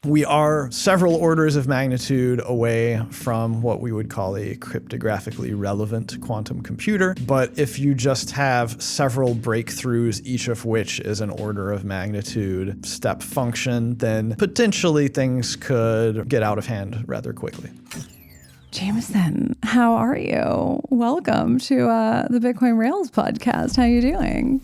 We are several orders of magnitude away from what we would call a cryptographically relevant quantum computer. But if you just have several breakthroughs, each of which is an order of magnitude step function, then potentially things could get out of hand rather quickly. Jameson, how are you? Welcome to the Bitcoin Rails podcast. How are you doing?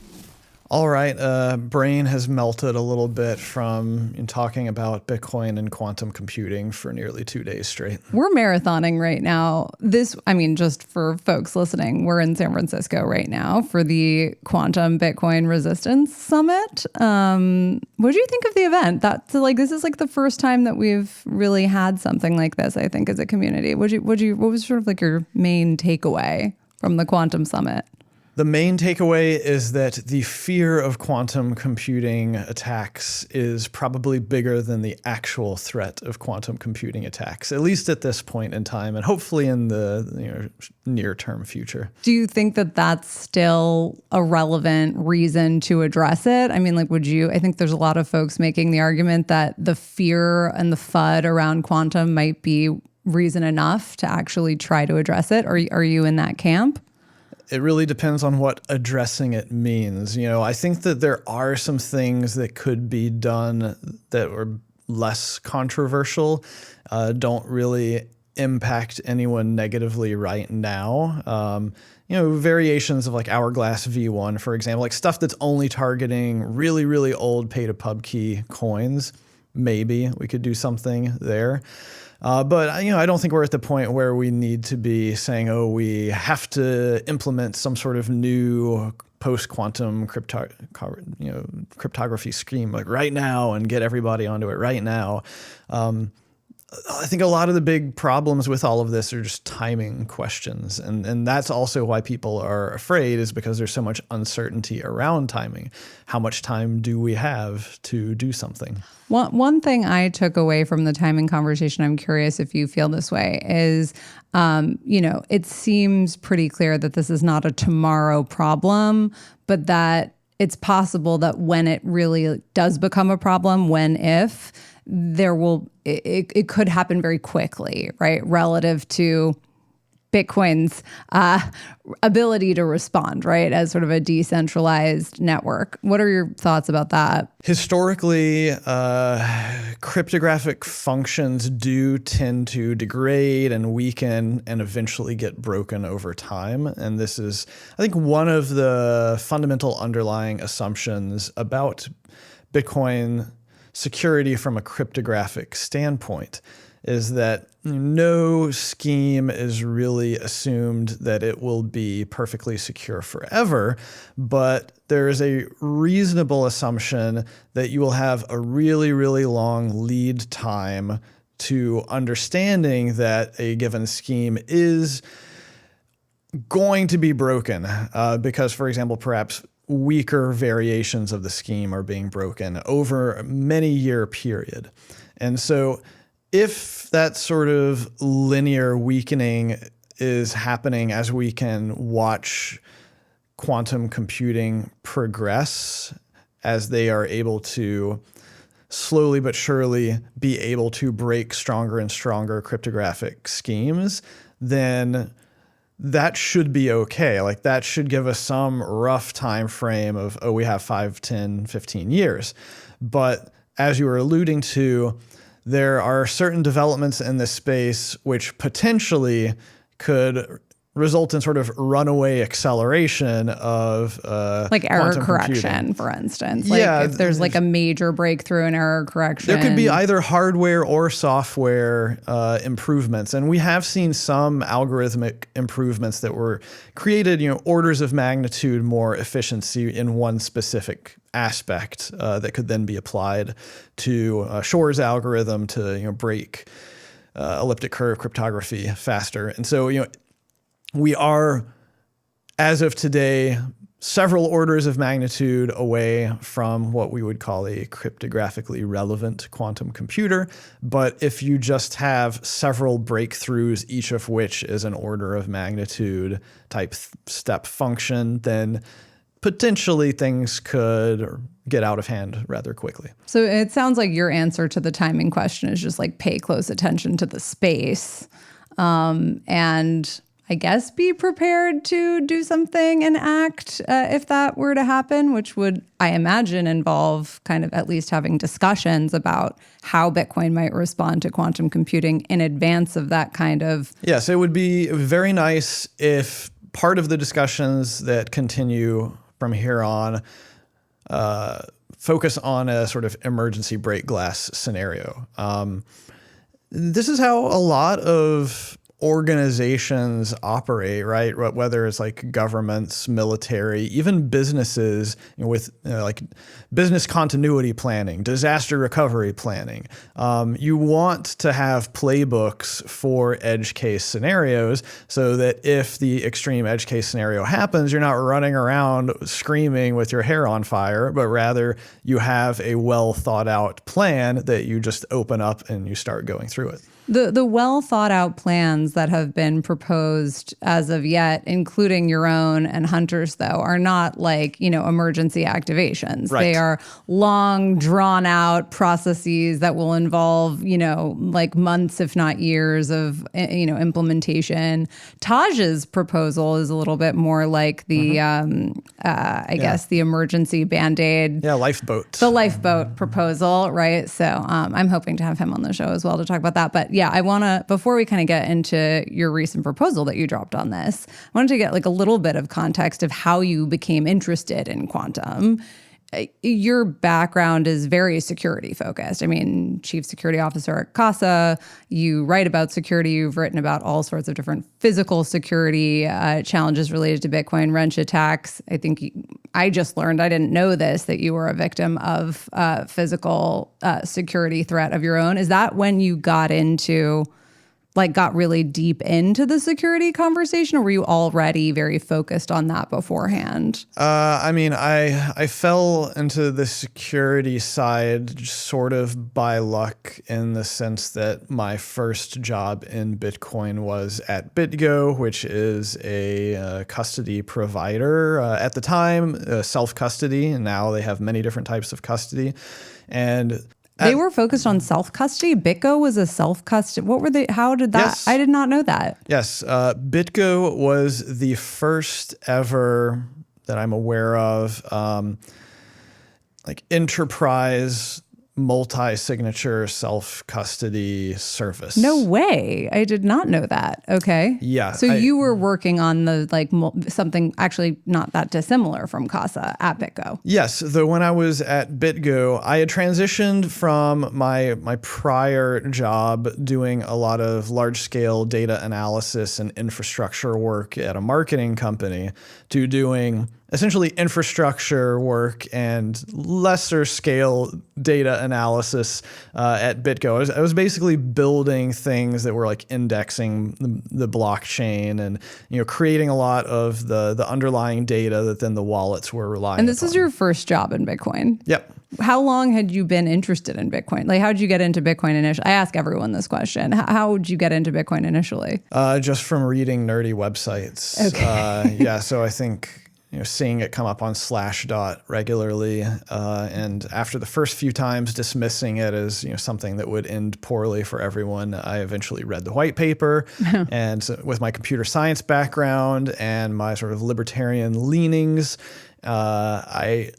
All right, brain has melted a little bit from talking about Bitcoin and quantum computing for nearly 2 days straight. We're marathoning right now. Just for folks listening, we're in San Francisco right now for the Quantum Bitcoin Resistance Summit. What do you think of the event? This is like the first time that we've really had something like this, I think, as a community. What was sort of like your main takeaway from the Quantum Summit? The main takeaway is that the fear of quantum computing attacks is probably bigger than the actual threat of quantum computing attacks, at least at this point in time, and hopefully in the near-term future. Do you think that that's still a relevant reason to address it? I mean, I think there's a lot of folks making the argument that the fear and the FUD around quantum might be reason enough to actually try to address it. Are you in that camp? It really depends on what addressing it means. I think that there are some things that could be done that are less controversial, don't really impact anyone negatively right now. Variations of like Hourglass V1, for example, like stuff that's only targeting really, really old pay-to-pub key coins. Maybe we could do something there. But I don't think we're at the point where we need to be saying, we have to implement some sort of new post-quantum cryptography scheme like right now and get everybody onto it right now. I think a lot of the big problems with all of this are just timing questions. And that's also why people are afraid, is because there's so much uncertainty around timing. How much time do we have to do something? One thing I took away from the timing conversation, I'm curious if you feel this way, is, it seems pretty clear that this is not a tomorrow problem, but that it's possible that when it really does become a problem, if it could happen very quickly, right? Relative to Bitcoin's ability to respond, right? As sort of a decentralized network. What are your thoughts about that? Historically, cryptographic functions do tend to degrade and weaken and eventually get broken over time. And this is, I think, one of the fundamental underlying assumptions about Bitcoin security from a cryptographic standpoint, is that no scheme is really assumed that it will be perfectly secure forever, but there is a reasonable assumption that you will have a really, really long lead time to understanding that a given scheme is going to be broken because, for example, perhaps weaker variations of the scheme are being broken over a many-year period. And so if that sort of linear weakening is happening as we can watch quantum computing progress, as they are able to slowly but surely be able to break stronger and stronger cryptographic schemes, then that should be okay. Like that should give us some rough time frame of, we have 5, 10, 15 years. But as you were alluding to, there are certain developments in this space which potentially could result in sort of runaway acceleration of like error correction, computing. For instance. If there's like a major breakthrough in error correction. There could be either hardware or software improvements. And we have seen some algorithmic improvements that were created, orders of magnitude more efficiency in one specific aspect that could then be applied to Shor's algorithm to break elliptic curve cryptography faster. And so we are, as of today, several orders of magnitude away from what we would call a cryptographically relevant quantum computer. But if you just have several breakthroughs, each of which is an order of magnitude type step function, then potentially things could get out of hand rather quickly. So it sounds like your answer to the timing question is just like pay close attention to the space, and I guess be prepared to do something and act if that were to happen, which would, I imagine, involve kind of at least having discussions about how Bitcoin might respond to quantum computing in advance of that kind of. Yes, it would be very nice if part of the discussions that continue from here on focus on a sort of emergency break glass scenario. This is how a lot of organizations operate, right? Whether it's like governments, military, even businesses, with like business continuity planning, disaster recovery planning. You want to have playbooks for edge case scenarios so that if the extreme edge case scenario happens, you're not running around screaming with your hair on fire, but rather you have a well thought out plan that you just open up and you start going through it. The well thought out plans that have been proposed as of yet, including your own and Hunter's, though, are not like, emergency activations. Right. They are long, drawn out processes that will involve, like months, if not years of, implementation. Taj's proposal is a little bit more like the, I guess, the emergency Band-Aid. Yeah, lifeboat. The lifeboat proposal, right? So I'm hoping to have him on the show as well to talk about that. But yeah, I want to, before we kind of get into your recent proposal that you dropped on this, I wanted to get like a little bit of context of how you became interested in quantum. Your background is very security focused. I mean, chief security officer at Casa, you write about security, you've written about all sorts of different physical security challenges related to Bitcoin, wrench attacks. I think I just learned, I didn't know this, that you were a victim of physical security threat of your own. Is that when you got really deep into the security conversation, or were you already very focused on that beforehand? I fell into the security side sort of by luck, in the sense that my first job in Bitcoin was at BitGo, which is a custody provider. At the time, self-custody, and now they have many different types of custody. And they were focused on self-custody? BitGo was a self-custody. What were they? How did that? Yes. I did not know that. Yes. BitGo was the first ever that I'm aware of, like enterprise multi-signature self-custody service. No way. I did not know that. Okay. Yeah. So you were working on the something actually not that dissimilar from Casa at BitGo. Yes. Though when I was at BitGo, I had transitioned from my prior job doing a lot of large-scale data analysis and infrastructure work at a marketing company to doing essentially infrastructure work and lesser scale data analysis at BitGo. I was basically building things that were like indexing the blockchain and creating a lot of the underlying data that then the wallets were relying on. And this is your first job in Bitcoin? Yep. How long had you been interested in Bitcoin? Like, how did you get into Bitcoin initially? I ask everyone this question. How did you get into Bitcoin initially? Just from reading nerdy websites. Okay. So I think seeing it come up on Slashdot regularly, and after the first few times dismissing it as something that would end poorly for everyone, I eventually read the white paper. And so with my computer science background and my sort of libertarian leanings, I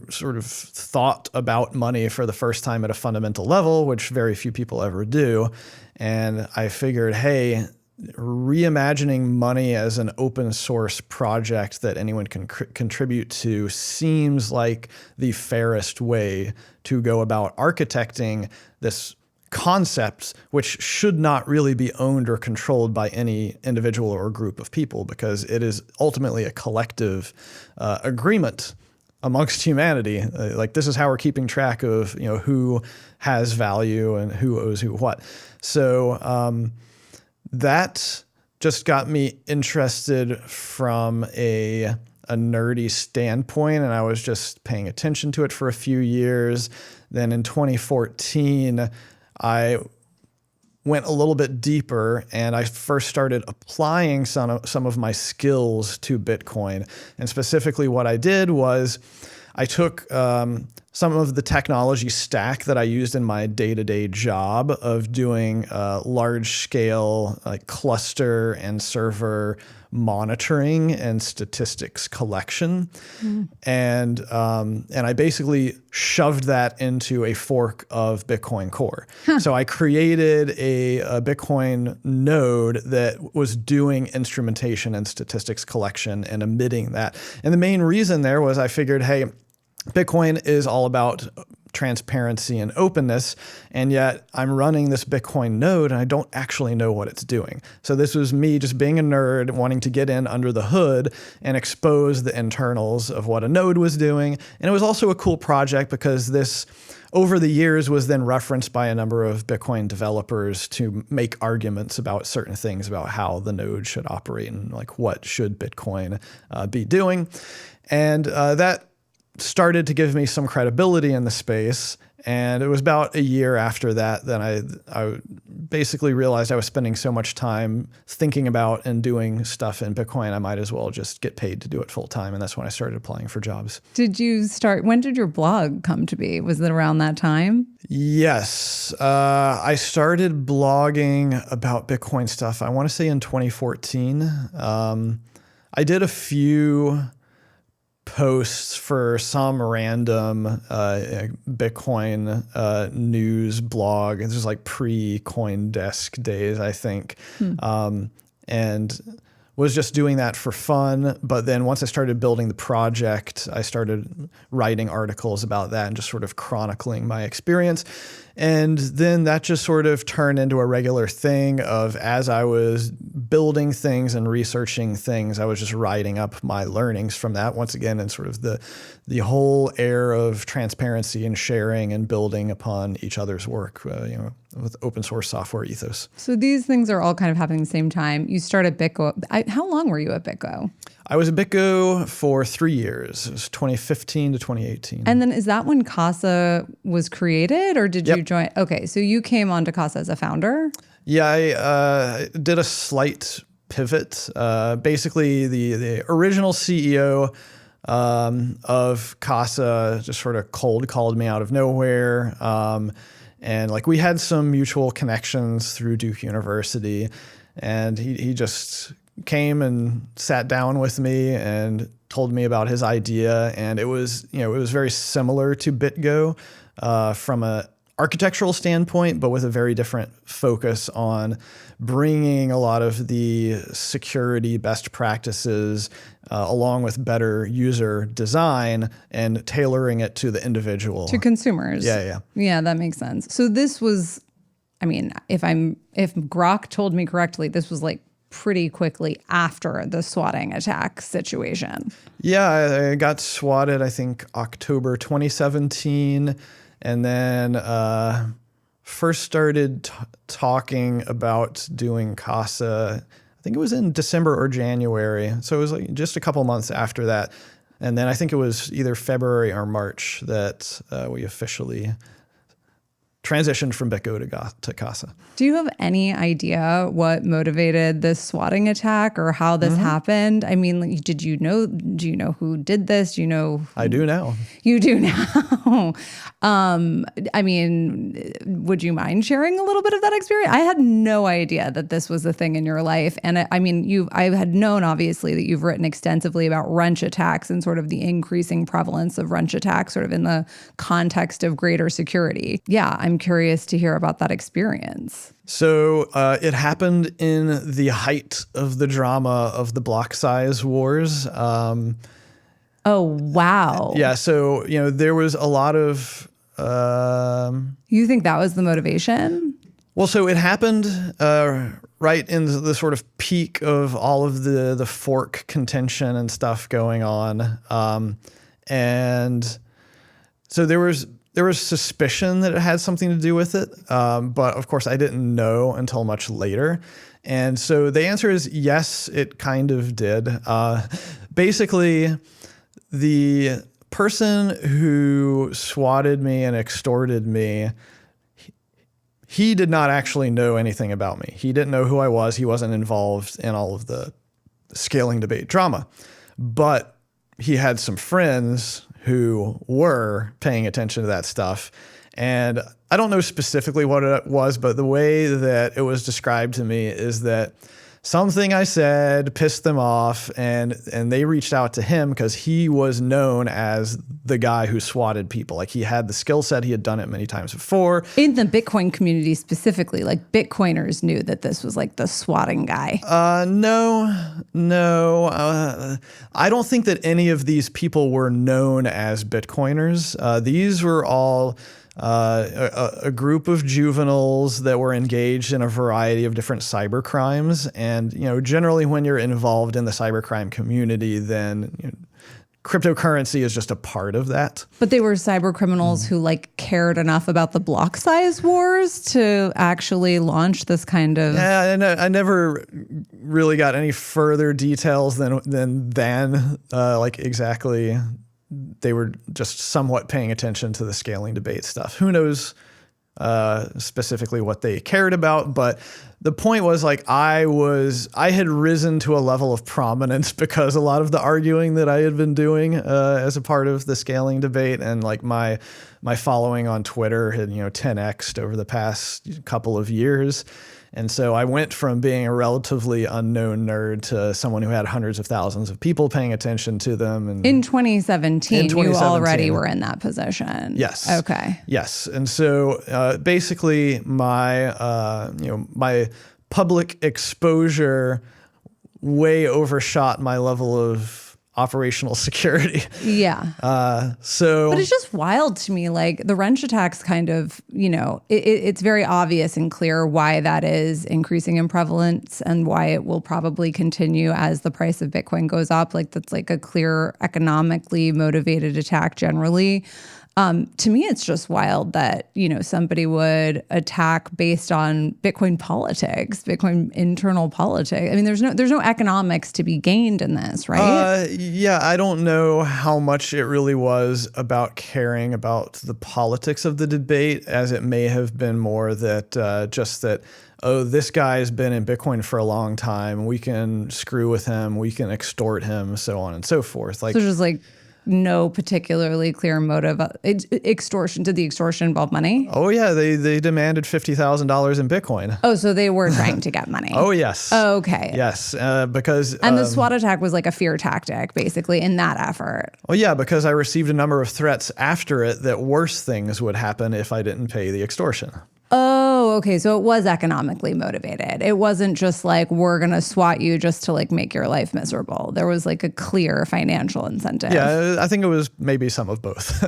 sort of thought about money for the first time at a fundamental level, which very few people ever do. And I figured, hey, reimagining money as an open source project that anyone can contribute to seems like the fairest way to go about architecting this concept, which should not really be owned or controlled by any individual or group of people, because it is ultimately a collective agreement amongst humanity. Like, this is how we're keeping track of who has value and who owes who what. So that just got me interested from a nerdy standpoint, and I was just paying attention to it for a few years. Then in 2014, I went a little bit deeper, and I first started applying some of my skills to Bitcoin. And specifically what I did was I took some of the technology stack that I used in my day-to-day job of doing large-scale like cluster and server monitoring and statistics collection, and I basically shoved that into a fork of Bitcoin Core. So I created a Bitcoin node that was doing instrumentation and statistics collection and emitting that. And the main reason there was I figured, hey, Bitcoin is all about transparency and openness, and yet I'm running this Bitcoin node and I don't actually know what it's doing. So this was me just being a nerd, wanting to get in under the hood and expose the internals of what a node was doing. And it was also a cool project because this, over the years, was then referenced by a number of Bitcoin developers to make arguments about certain things about how the node should operate and like what should Bitcoin be doing. And that started to give me some credibility in the space. And it was about a year after that I basically realized I was spending so much time thinking about and doing stuff in Bitcoin, I might as well just get paid to do it full time. And that's when I started applying for jobs. When did your blog come to be? Was it around that time? Yes. I started blogging about Bitcoin stuff, I want to say in 2014. I did a few posts for some random Bitcoin news blog. This was like pre-CoinDesk days, I think. And was just doing that for fun. But then once I started building the project, I started writing articles about that and just sort of chronicling my experience. And then that just sort of turned into a regular thing of, as I was building things and researching things, I was just writing up my learnings from that once again, in sort of the whole air of transparency and sharing and building upon each other's work, with open source software ethos. So these things are all kind of happening at the same time. You started BitGo. How long were you at BitGo? I was at BitGo for 3 years. It was 2015 to 2018. And then is that when Casa was created, or did you Yep. join? Okay, so you came onto Casa as a founder? Yeah, I did a slight pivot. Basically, the original CEO of Casa just sort of cold called me out of nowhere. And like we had some mutual connections through Duke University, and he just came and sat down with me and told me about his idea. And it was very similar to BitGo from a architectural standpoint, but with a very different focus on bringing a lot of the security best practices along with better user design and tailoring it to the individual. To consumers. Yeah. Yeah, that makes sense. So this was, I mean, if Grok told me correctly, this was like pretty quickly after the swatting attack situation. Yeah, I got swatted, I think, October 2017. And then first started talking about doing Casa, I think it was in December or January. So it was like just a couple months after that. And then I think it was either February or March that we officially transitioned from BitGo to Casa. Do you have any idea what motivated this swatting attack or how this happened? I mean, like, do you know who did this? Do you know? I do now. You do now. I mean, would you mind sharing a little bit of that experience? I had no idea that this was a thing in your life. And I mean, I had known obviously that you've written extensively about wrench attacks and sort of the increasing prevalence of wrench attacks sort of in the context of greater security. Yeah, I'm curious to hear about that experience. So it happened in the height of the drama of the block size wars. Oh, wow. Yeah. So, there was a lot of... You think that was the motivation? Well, so it happened right in the sort of peak of all of the fork contention and stuff going on. And so there was suspicion that it had something to do with it. But of course, I didn't know until much later. And so the answer is yes, it kind of did. Basically, the person who swatted me and extorted me, he did not actually know anything about me. He didn't know who I was. He wasn't involved in all of the scaling debate drama. But he had some friends who were paying attention to that stuff. And I don't know specifically what it was, but the way that it was described to me is that something I said pissed them off, and they reached out to him because he was known as the guy who swatted people. Like, he had the skill set. He had done it many times before. In the Bitcoin community specifically, like Bitcoiners knew that this was like the swatting guy. No. I don't think that any of these people were known as Bitcoiners. These were all a group of juveniles that were engaged in a variety of different cyber crimes. And, generally when you're involved in the cybercrime community, then cryptocurrency is just a part of that. But they were cyber criminals who cared enough about the block size wars to actually launch this kind of... Yeah, and I never really got any further details than exactly... They were just somewhat paying attention to the scaling debate stuff. Who knows specifically what they cared about, but the point was I had risen to a level of prominence because a lot of the arguing that I had been doing as a part of the scaling debate, and my following on Twitter had 10x'd over the past couple of years. And so I went from being a relatively unknown nerd to someone who had hundreds of thousands of people paying attention to them. And in 2017, you already were in that position. Yes. Okay. Yes. And so basically my public exposure way overshot my level of operational security. Yeah. But it's just wild to me. The wrench attacks kind of, it's very obvious and clear why that is increasing in prevalence and why it will probably continue as the price of Bitcoin goes up. That's a clear economically motivated attack generally. To me, it's just wild that, somebody would attack based on Bitcoin politics, Bitcoin internal politics. I mean, there's no economics to be gained in this, right? Yeah, I don't know how much it really was about caring about the politics of the debate, as it may have been more that this guy has been in Bitcoin for a long time. We can screw with him. We can extort him, so on and so forth. So just no particularly clear motive. Extortion. Did the extortion involve money? Oh yeah, they demanded $50,000 in Bitcoin. Oh, so they were trying to get money. Oh yes. Oh, okay. Yes, because and the SWAT attack was a fear tactic, basically, in that effort. Well, yeah, because I received a number of threats after it that worse things would happen if I didn't pay the extortion. Oh, okay. So it was economically motivated. It wasn't just we're going to SWAT you just to make your life miserable. There was a clear financial incentive. Yeah, I think it was maybe some of both.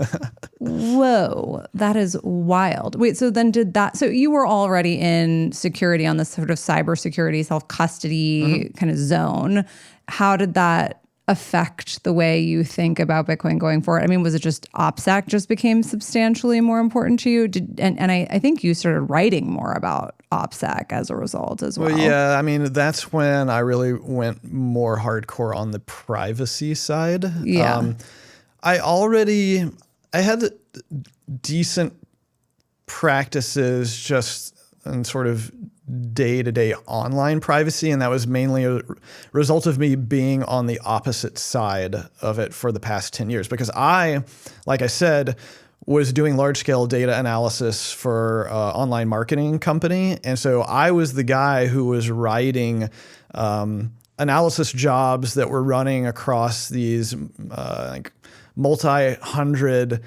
Whoa, that is wild. Wait, so then so you were already in security on this sort of cybersecurity, self-custody kind of zone. How did that affect the way you think about Bitcoin going forward? I mean, was it just OPSEC just became substantially more important to you? And I think you started writing more about OPSEC as a result as well. Well, yeah, I mean, that's when I really went more hardcore on the privacy side. Yeah. I had decent practices just in sort of day-to-day online privacy, and that was mainly a result of me being on the opposite side of it for the past 10 years. Because like I said, was doing large-scale data analysis for an online marketing company, and so I was the guy who was writing analysis jobs that were running across these multi-hundred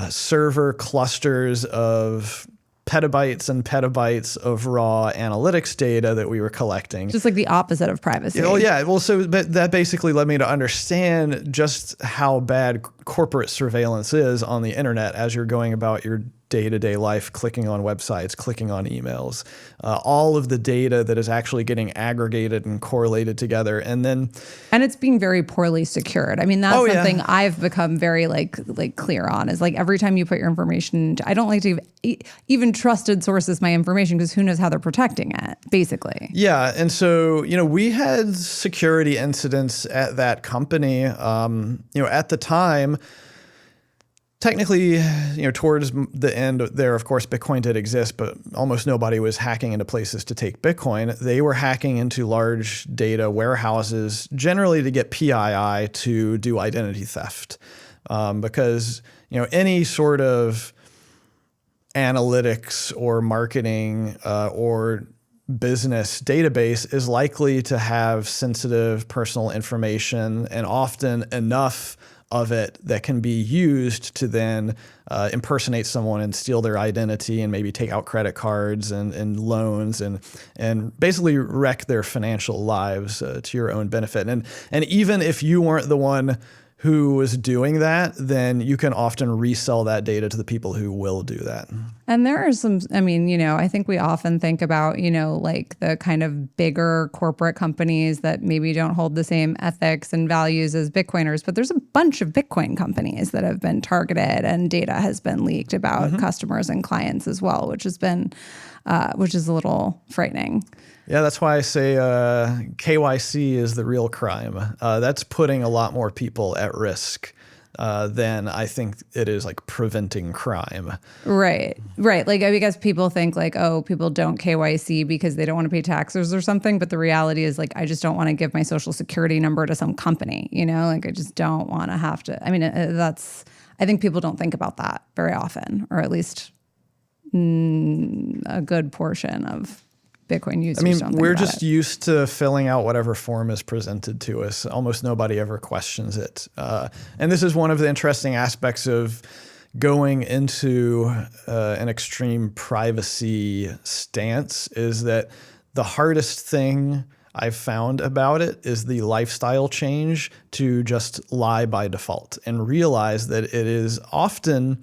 server clusters of petabytes and petabytes of raw analytics data that we were collecting. Just the opposite of privacy. Oh yeah. Well, so that basically led me to understand just how bad corporate surveillance is on the internet as you're going about your day-to-day life, clicking on websites, clicking on emails, all of the data that is actually getting aggregated and correlated together. And it's being very poorly secured. I mean, that's something I've become very clear on is every time you put your information, I don't like to even trusted sources my information because who knows how they're protecting it, basically. Yeah. And so, we had security incidents at that company. At the time, technically, towards the end there, of course, Bitcoin did exist, but almost nobody was hacking into places to take Bitcoin. They were hacking into large data warehouses, generally to get PII to do identity theft, because any sort of analytics or marketing or business database is likely to have sensitive personal information, and often enough of it that can be used to then impersonate someone and steal their identity and maybe take out credit cards and loans and basically wreck their financial lives to your own benefit. And even if you weren't the one who was doing that, then you can often resell that data to the people who will do that. And there are some, I think we often think about, like the kind of bigger corporate companies that maybe don't hold the same ethics and values as Bitcoiners, but there's a bunch of Bitcoin companies that have been targeted and data has been leaked about customers and clients as well, which is a little frightening. Yeah, that's why I say KYC is the real crime. That's putting a lot more people at risk than I think it is like preventing crime. Right. Like, I guess people think like, oh, people don't KYC because they don't want to pay taxes or something. But the reality is like, I just don't want to give my social security number to some company, like I just don't want to have to. I think people don't think about that very often, or at least a good portion of Bitcoin users don't think we're about just it. used to filling out whatever form is presented to us. Almost nobody ever questions it. And this is one of the interesting aspects of going into an extreme privacy stance, is that the hardest thing I've found about it is the lifestyle change to just lie by default and realize that it is often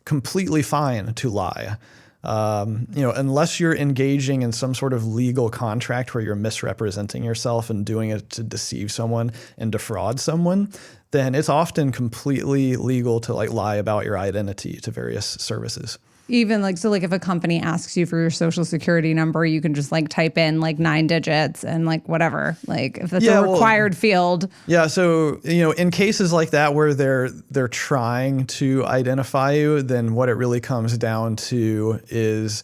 completely fine to lie. Unless you're engaging in some sort of legal contract where you're misrepresenting yourself and doing it to deceive someone and defraud someone, then it's often completely legal to like lie about your identity to various services. Even like, so like if a company asks you for your social security number, you can just like type in like 9 digits and like whatever, like if that's a required field. Yeah. So, in cases like that where they're trying to identify you, then what it really comes down to is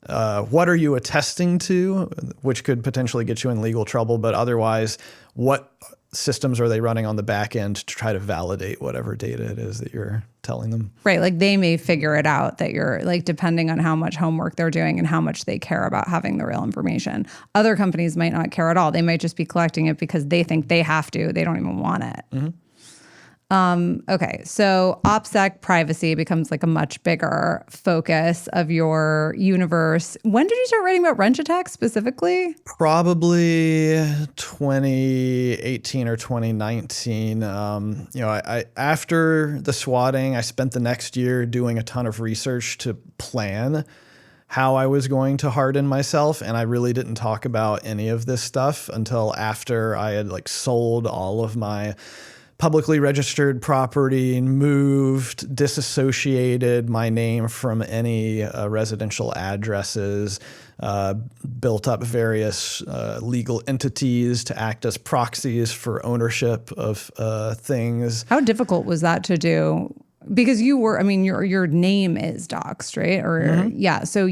what are you attesting to, which could potentially get you in legal trouble, but otherwise, what systems are they running on the back end to try to validate whatever data it is that you're telling them? Right. Like they may figure it out that you're like, depending on how much homework they're doing and how much they care about having the real information. Other companies might not care at all. They might just be collecting it because they think they have to. They don't even want it. Mm-hmm. Okay, so OPSEC privacy becomes like a much bigger focus of your universe. When did you start writing about wrench attacks specifically? Probably 2018 or 2019. I after the swatting, I spent the next year doing a ton of research to plan how I was going to harden myself, and I really didn't talk about any of this stuff until after I had like sold all of my publicly registered property, moved, disassociated my name from any residential addresses, built up various legal entities to act as proxies for ownership of things. How difficult was that to do? Because your name is doxed, right? Or yeah, so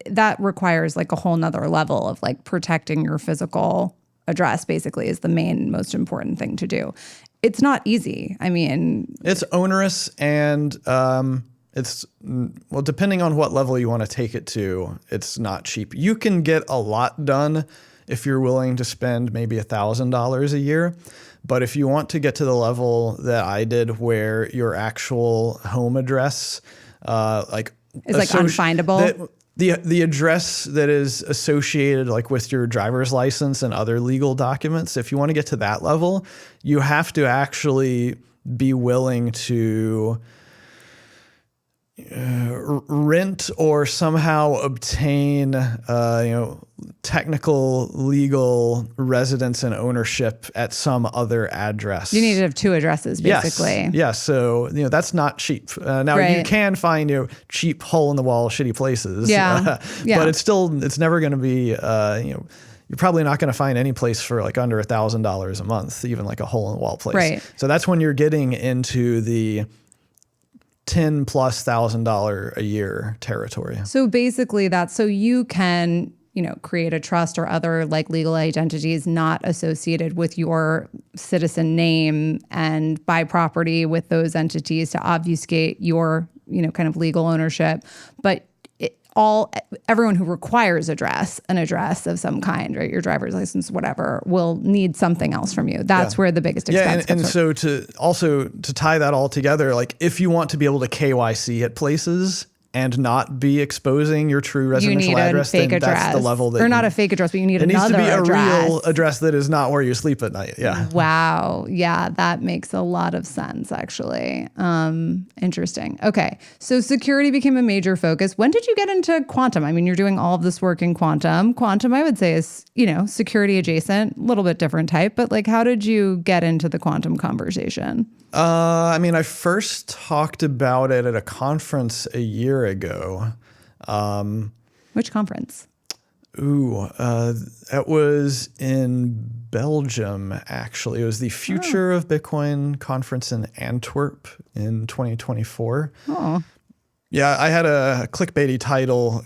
that requires like a whole nother level of like protecting your physical address, basically, is the most important thing to do. It's not easy. It's onerous, and depending on what level you want to take it to, it's not cheap. You can get a lot done if you're willing to spend maybe $1,000 a year. But if you want to get to the level that I did, where your actual home address, is like unfindable. The address that is associated like with your driver's license and other legal documents, if you want to get to that level, you have to actually be willing to rent or somehow obtain, technical legal residence and ownership at some other address. You need to have 2 addresses, basically. Yes. So, that's not cheap. You can find, cheap hole in the wall, shitty places. Yeah. But it's never going to be, you're probably not going to find any place for like under $1,000 a month, even like a hole in the wall place. Right. So that's when you're getting into the $10,000+ a year territory. So basically so you can, create a trust or other like legal identities not associated with your citizen name and buy property with those entities to obfuscate your, kind of legal ownership. But everyone who requires an address of some kind, right, your driver's license, whatever, will need something else from you. That's where the biggest expense comes from. So to tie that all together, like if you want to be able to KYC at places and not be exposing your true residential address, then that's the level that not a fake address, but you need another address. It needs to be a real address that is not where you sleep at night. Yeah. Wow. Yeah, that makes a lot of sense, actually. Interesting. Okay. So security became a major focus. When did you get into quantum? I mean, you're doing all of this work in quantum. Quantum, I would say, is, security adjacent, a little bit different type, but like, how did you get into the quantum conversation? I first talked about it at a conference a year ago. Which conference? That was in Belgium, actually. It was the Future of Bitcoin conference in Antwerp in 2024. Oh. Yeah, I had a clickbaity title,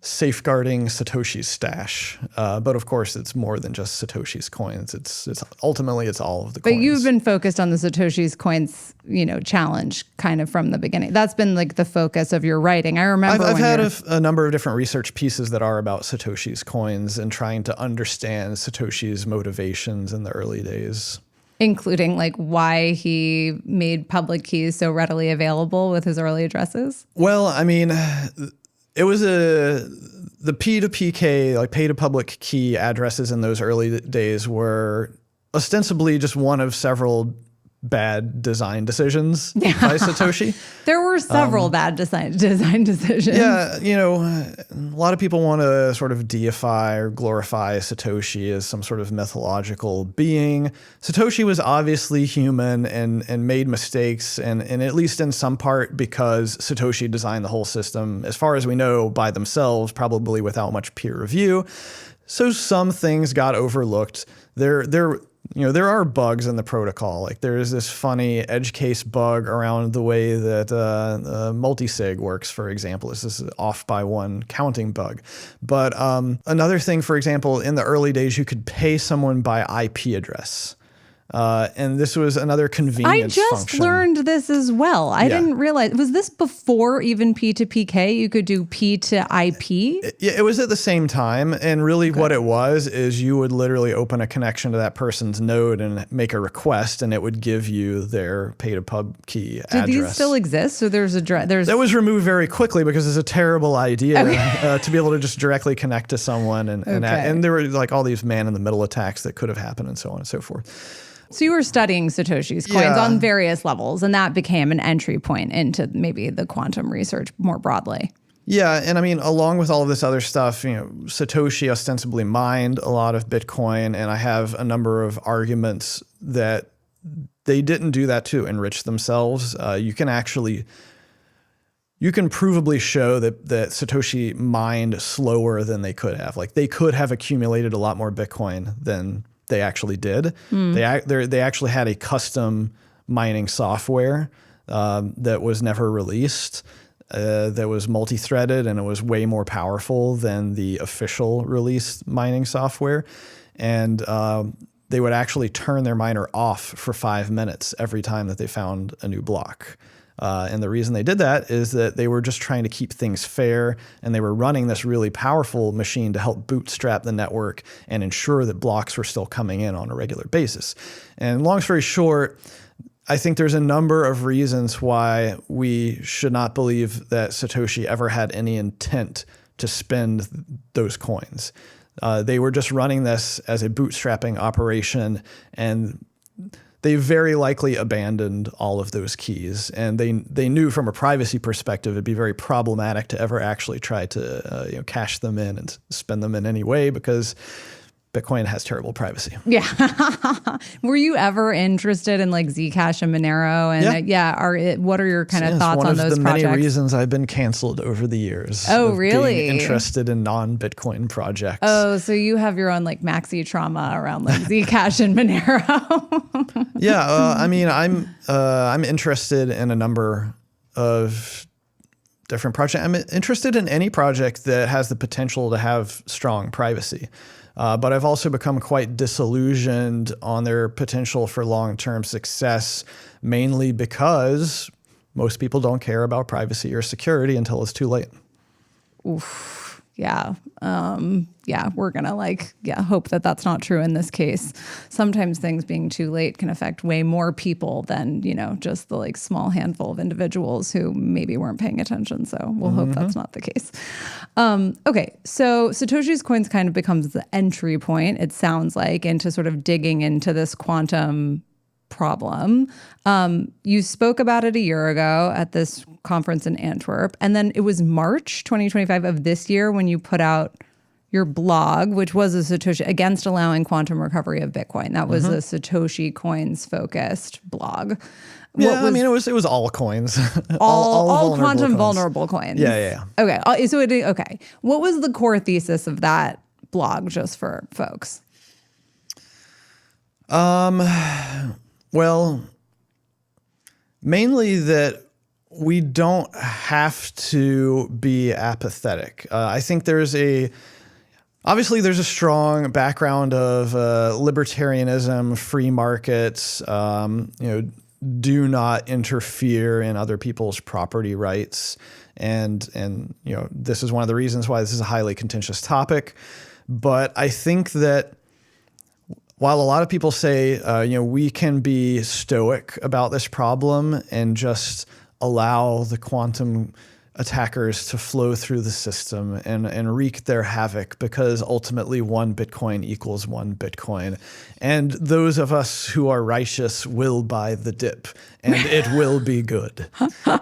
Safeguarding Satoshi's Stash. But of course, it's more than just Satoshi's coins. It's ultimately all of the coins. But you've been focused on the Satoshi's coins, challenge kind of from the beginning. That's been like the focus of your writing. I remember I've had a number of different research pieces that are about Satoshi's coins and trying to understand Satoshi's motivations in the early days. Including like why he made public keys so readily available with his early addresses? Well, it was the P2PK, like pay to public key addresses in those early days were ostensibly just one of several bad design decisions by Satoshi. There were several bad design decisions. Yeah, a lot of people want to sort of deify or glorify Satoshi as some sort of mythological being. Satoshi was obviously human and made mistakes, and at least in some part because Satoshi designed the whole system, as far as we know, by themselves, probably without much peer review. So some things got overlooked. There are bugs in the protocol. Like there is this funny edge case bug around the way that multisig works, for example. This is off by one counting bug. But another thing, for example, in the early days, you could pay someone by IP address. And this was another convenience function. I just learned this as well. I didn't realize. Was this before even P2PK? You could do P to IP? It was at the same time. And really what it was is you would literally open a connection to that person's node and make a request, and it would give you their pay to pub key address. Do these still exist? So there's that was removed very quickly because it's a terrible idea to be able to just directly connect to someone. And there were like all these man-in-the-middle attacks that could have happened and so on and so forth. So you were studying Satoshi's coins on various levels, and that became an entry point into maybe the quantum research more broadly. Yeah, and along with all of this other stuff, Satoshi ostensibly mined a lot of Bitcoin, and I have a number of arguments that they didn't do that to enrich themselves. You can provably show that Satoshi mined slower than they could have. Like they could have accumulated a lot more Bitcoin than they actually did. They actually had a custom mining software that was never released, that was multi-threaded, and it was way more powerful than the official released mining software. And they would actually turn their miner off for 5 minutes every time that they found a new block. And the reason they did that is that they were just trying to keep things fair, and they were running this really powerful machine to help bootstrap the network and ensure that blocks were still coming in on a regular basis. And long story short, I think there's a number of reasons why we should not believe that Satoshi ever had any intent to spend those coins. They were just running this as a bootstrapping operation, and they very likely abandoned all of those keys, and they knew from a privacy perspective it'd be very problematic to ever actually try to cash them in and spend them in any way because Bitcoin has terrible privacy. Yeah. Were you ever interested in like Zcash and Monero? And what are your kind of thoughts on those projects? One of the many reasons I've been canceled over the years. Oh, really? Being interested in non-Bitcoin projects. Oh, so you have your own like maxi trauma around like Zcash and Monero. Yeah. I'm interested in a number of different projects. I'm interested in any project that has the potential to have strong privacy. But I've also become quite disillusioned on their potential for long-term success, mainly because most people don't care about privacy or security until it's too late. Oof. Yeah. We're going to hope that that's not true in this case. Sometimes things being too late can affect way more people than, just the like small handful of individuals who maybe weren't paying attention. So we'll hope that's not the case. Okay. So Satoshi's coins kind of becomes the entry point, it sounds like, into sort of digging into this quantum problem. You spoke about it a year ago at this conference in Antwerp, and then it was March 2025 of this year when you put out your blog, which was a Satoshi against allowing quantum recovery of Bitcoin. That was a Satoshi coins focused blog. Yeah, it was all coins, all quantum vulnerable coins. Yeah. Okay, okay. What was the core thesis of that blog, just for folks? Well, mainly that we don't have to be apathetic. I think obviously there's a strong background of libertarianism, free markets, do not interfere in other people's property rights. And this is one of the reasons why this is a highly contentious topic. But I think that while a lot of people say, we can be stoic about this problem and just allow the quantum attackers to flow through the system and wreak their havoc, because ultimately 1 Bitcoin equals 1 Bitcoin. And those of us who are righteous will buy the dip and it will be good.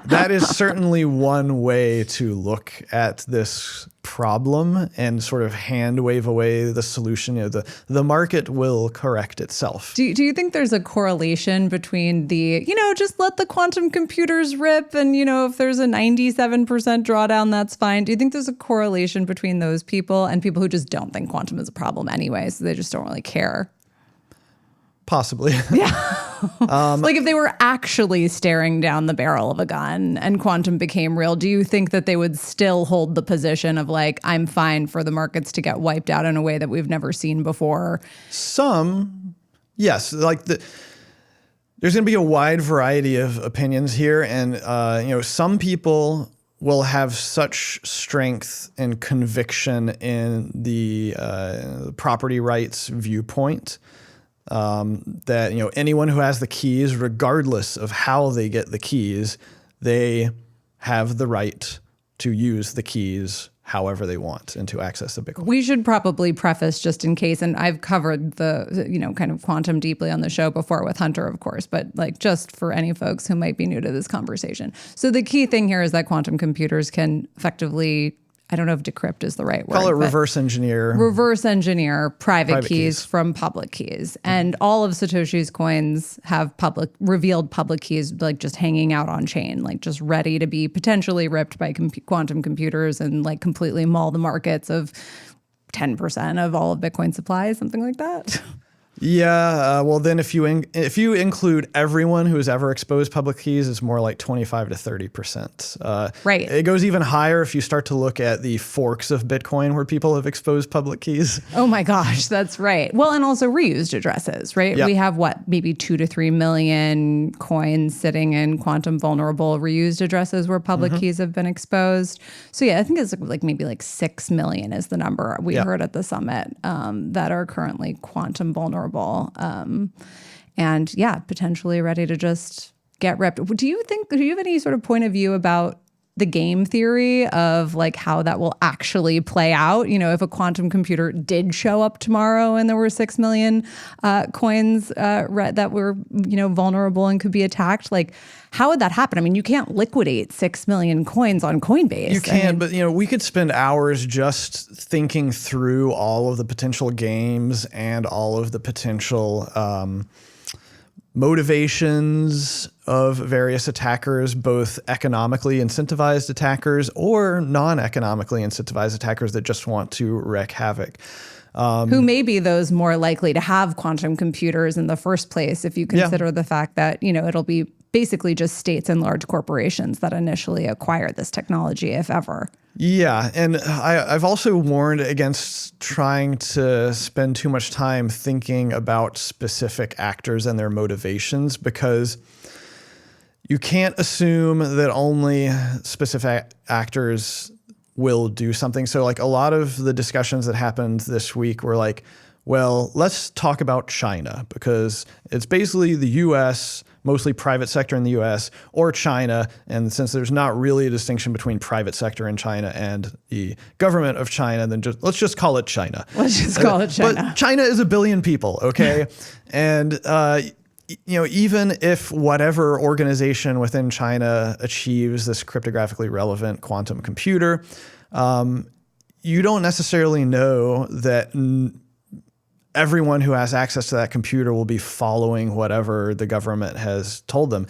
That is certainly one way to look at this problem and sort of hand wave away the solution. The market will correct itself. Do you think there's a correlation between the, just let the quantum computers rip and, if there's a 97% drawdown, that's fine. Do you think there's a correlation between those people and people who just don't think quantum is a problem anyway, so they just don't really care? Possibly. Yeah. Like if they were actually staring down the barrel of a gun and quantum became real, do you think that they would still hold the position of like, I'm fine for the markets to get wiped out in a way that we've never seen before? Some, yes. Like there's going to be a wide variety of opinions here. And, some people will have such strength and conviction in the property rights viewpoint that anyone who has the keys, regardless of how they get the keys, they have the right to use the keys however they want and to access the Bitcoin. We should probably preface, just in case, and I've covered the kind of quantum deeply on the show before with Hunter, of course, but like just for any folks who might be new to this conversation. So the key thing here is that quantum computers can effectively, I don't know if decrypt is the right word. Call it reverse engineer. Reverse engineer private keys from public keys. And all of Satoshi's coins have revealed public keys, like just hanging out on chain, like just ready to be potentially ripped by quantum computers and like completely maul the markets of 10% of all of Bitcoin supply, something like that. Yeah, well then if you include everyone who has ever exposed public keys, it's more like 25 to 30%. Right. It goes even higher if you start to look at the forks of Bitcoin where people have exposed public keys. Oh my gosh, that's right. Well, and also reused addresses, right? Yep. We have maybe 2 to 3 million coins sitting in quantum vulnerable reused addresses where public keys have been exposed. So yeah, I think it's like maybe like 6 million is the number we heard at the summit that are currently quantum vulnerable. And yeah, potentially ready to just get ripped. Do you have any sort of point of view about the game theory of like how that will actually play out? If a quantum computer did show up tomorrow and there were 6 million coins that were, vulnerable and could be attacked, like how would that happen? I mean, you can't liquidate 6 million coins on Coinbase. You can, but we could spend hours just thinking through all of the potential games and all of the potential motivations of various attackers, both economically incentivized attackers or non-economically incentivized attackers that just want to wreak havoc. Who may be those more likely to have quantum computers in the first place if you consider the fact that, it'll be basically just states and large corporations that initially acquire this technology, if ever. Yeah, and I've also warned against trying to spend too much time thinking about specific actors and their motivations, because you can't assume that only specific actors will do something. So like a lot of the discussions that happened this week were like, well, let's talk about China, because it's basically the US, mostly private sector in the US, or China. And since there's not really a distinction between private sector in China and the government of China, then let's just call it China. Let's just call it China. But China is 1 billion people, okay? And even if whatever organization within China achieves this cryptographically relevant quantum computer, you don't necessarily know that everyone who has access to that computer will be following whatever the government has told them.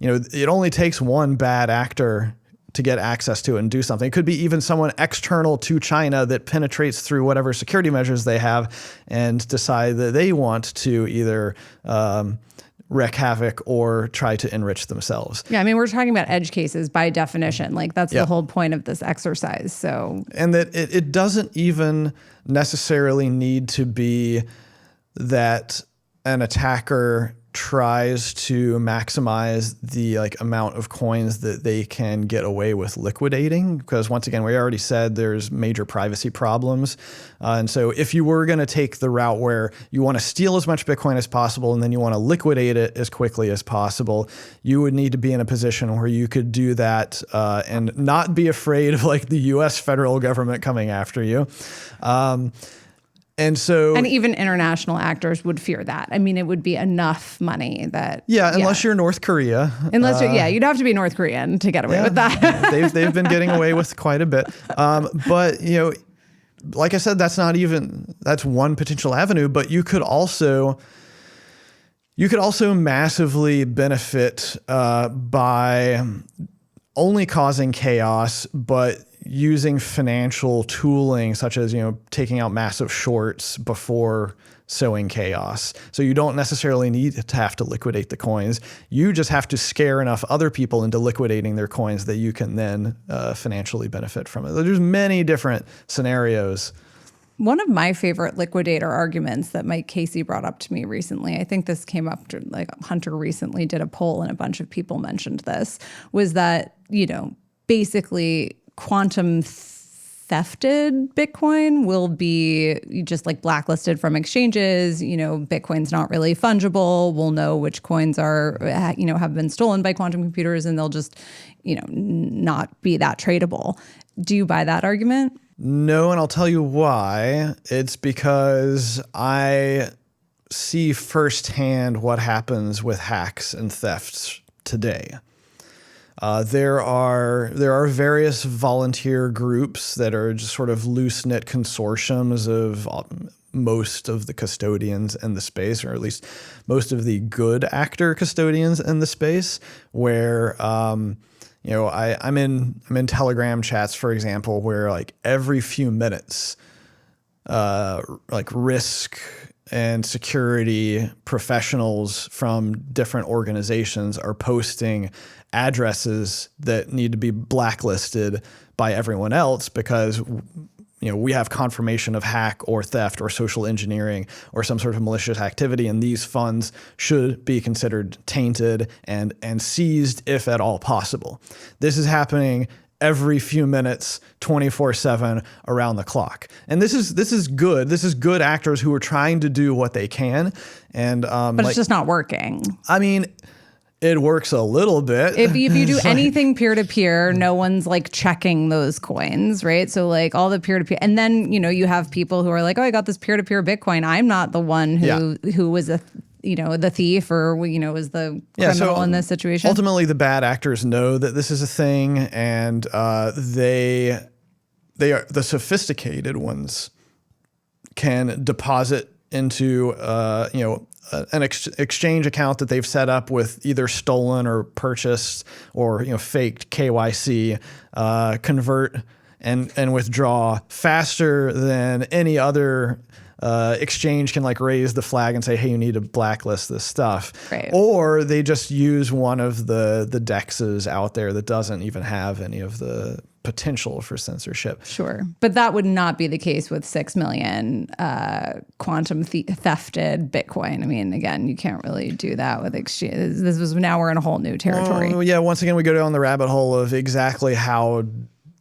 It only takes one bad actor to get access to it and do something. It could be even someone external to China that penetrates through whatever security measures they have and decide that they want to either wreak havoc or try to enrich themselves. Yeah, I mean, we're talking about edge cases by definition. Like that's the whole point of this exercise. So, and that it doesn't even necessarily need to be that an attacker tries to maximize the amount of coins that they can get away with liquidating, because once again, we already said there's major privacy problems. And so if you were going to take the route where you want to steal as much Bitcoin as possible and then you want to liquidate it as quickly as possible, you would need to be in a position where you could do that and not be afraid of the US federal government coming after you. And even international actors would fear that. I mean, it would be enough money that... Yeah, unless you're North Korea. You'd have to be North Korean to get away with that. They've been getting away with quite a bit. But, like I said, that's one potential avenue, but you could also massively benefit by only causing chaos, but using financial tooling such as, taking out massive shorts before sowing chaos. So you don't necessarily need to have to liquidate the coins. You just have to scare enough other people into liquidating their coins that you can then financially benefit from it. There's many different scenarios. One of my favorite liquidator arguments that Mike Casey brought up to me recently, I think this came up, Hunter recently did a poll and a bunch of people mentioned this, was that, basically quantum thefted Bitcoin will be just blacklisted from exchanges. Bitcoin's not really fungible. We'll know which coins are, have been stolen by quantum computers, and they'll just, not be that tradable. Do you buy that argument? No, and I'll tell you why. It's because I see firsthand what happens with hacks and thefts today. There are various volunteer groups that are just sort of loose-knit consortiums of most of the custodians in the space, or at least most of the good actor custodians in the space, where I'm in Telegram chats, for example, where every few minutes, risk and security professionals from different organizations are posting addresses that need to be blacklisted by everyone else because we have confirmation of hack or theft or social engineering or some sort of malicious activity, and these funds should be considered tainted and seized if at all possible. This is happening every few minutes, 24/7 around the clock. And this is good. This is good actors who are trying to do what they can. And but it's just not working. I mean, it works a little bit. If you do anything peer-to-peer, no one's checking those coins, right? So all the peer-to-peer, and then, you have people who are like, oh, I got this peer-to-peer Bitcoin. I'm not the one who was the thief or, was the criminal in this situation. Ultimately, the bad actors know that this is a thing, and they are the sophisticated ones can deposit into, an exchange account that they've set up with either stolen or purchased or faked KYC, convert and withdraw faster than any other exchange can like raise the flag and say, hey, you need to blacklist this stuff. Right. Or they just use one of the DEXs out there that doesn't even have any of the potential for censorship. Sure. But that would not be the case with 6 million quantum thefted Bitcoin. I mean, again, you can't really do that with exchange. Now we're in a whole new territory. Yeah. Once again, we go down the rabbit hole of exactly how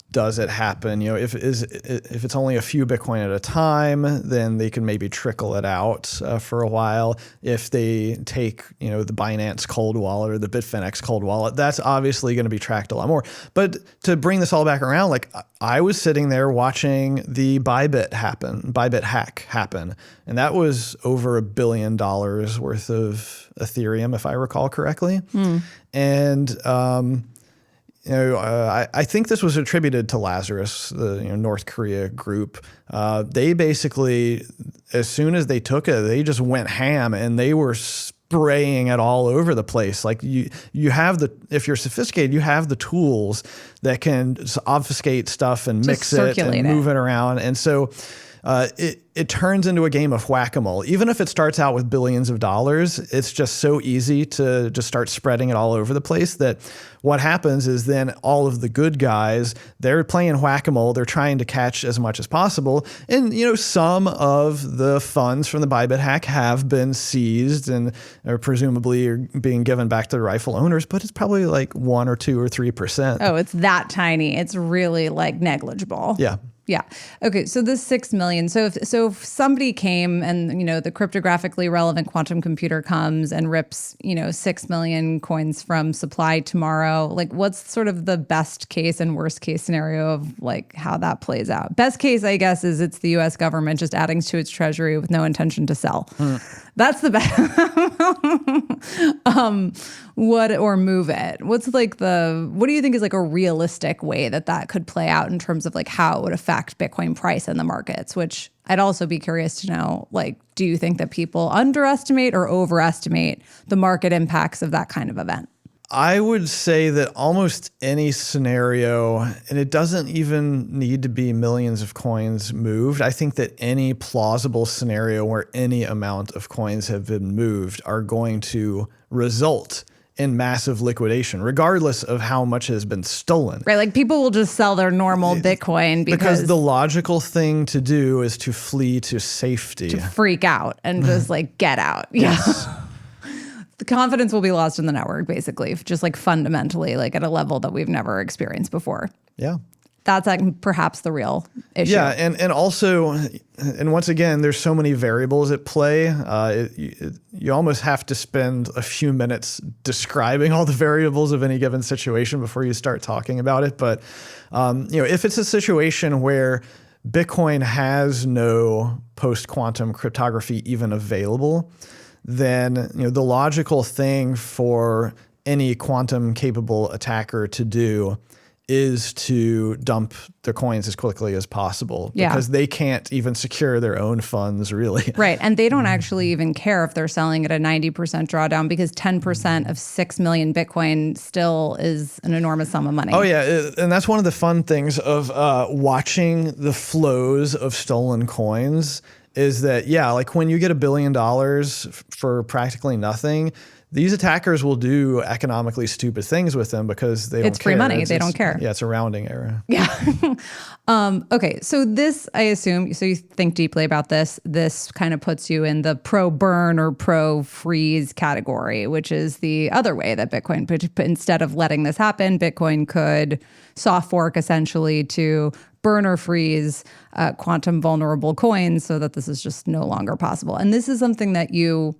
does it happen? You know, if it's only a few Bitcoin at a time, then they can maybe trickle it out for a while. If they take, you know, the Binance cold wallet or the Bitfinex cold wallet, that's obviously going to be tracked a lot more. But to bring this all back around, like I was sitting there watching the Bybit hack happen, and that was over $1 billion worth of Ethereum, if I recall correctly. And you know, I think this was attributed to Lazarus, the North Korea group. They basically, as soon as they took it, they just went ham and they were spraying it all over the place. Like you have if you're sophisticated, you have the tools that can obfuscate stuff and mix it and move it around. And so it turns into a game of whack-a-mole. Even if it starts out with billions of dollars, it's just so easy to just start spreading it all over the place that what happens is then all of the good guys, they're playing whack-a-mole. They're trying to catch as much as possible. And, you know, some of the funds from the Bybit hack have been seized and are presumably being given back to the rightful owners, but it's probably like 1 or 2 or 3%. Oh, it's that tiny. It's really like negligible. Yeah. Yeah. Okay. So this 6 million. So if somebody came and, you know, the cryptographically relevant quantum computer comes and rips, you know, 6 million coins from supply tomorrow, like what's sort of the best case and worst case scenario of like how that plays out? Best case, I guess, is it's the US government just adding to its treasury with no intention to sell. That's the best. Or move it. What do you think is like a realistic way that could play out in terms of like how it would affect Bitcoin price in the markets, which I'd also be curious to know, like, do you think that people underestimate or overestimate the market impacts of that kind of event? I would say that almost any scenario, and it doesn't even need to be millions of coins moved. I think that any plausible scenario where any amount of coins have been moved are going to result in massive liquidation, regardless of how much has been stolen. Right, like people will just sell their normal Bitcoin because the logical thing to do is to flee to safety. To freak out and just like get out. Yes. Yeah. The confidence will be lost in the network, basically, just like fundamentally, like at a level that we've never experienced before. Yeah. That's like perhaps the real issue. Yeah, and also, and once again, there's so many variables at play. You almost have to spend a few minutes describing all the variables of any given situation before you start talking about it. But you know, if it's a situation where Bitcoin has no post-quantum cryptography even available, then you know the logical thing for any quantum-capable attacker to do is to dump their coins as quickly as possible because they can't even secure their own funds, really. Right. And they don't actually even care if they're selling at a 90% drawdown because 10% of 6 million Bitcoin still is an enormous sum of money. Oh, yeah. And that's one of the fun things of watching the flows of stolen coins is that, yeah, like when you get $1 billion for practically nothing, these attackers will do economically stupid things with them because they don't care. It's free money. They don't care. Yeah, it's a rounding error. Yeah. Okay. So this, I assume, so you think deeply about this. This kind of puts you in the pro-burn or pro-freeze category, which is the other way that Bitcoin, instead of letting this happen, Bitcoin could soft fork essentially to burn or freeze quantum vulnerable coins so that this is just no longer possible. And this is something that you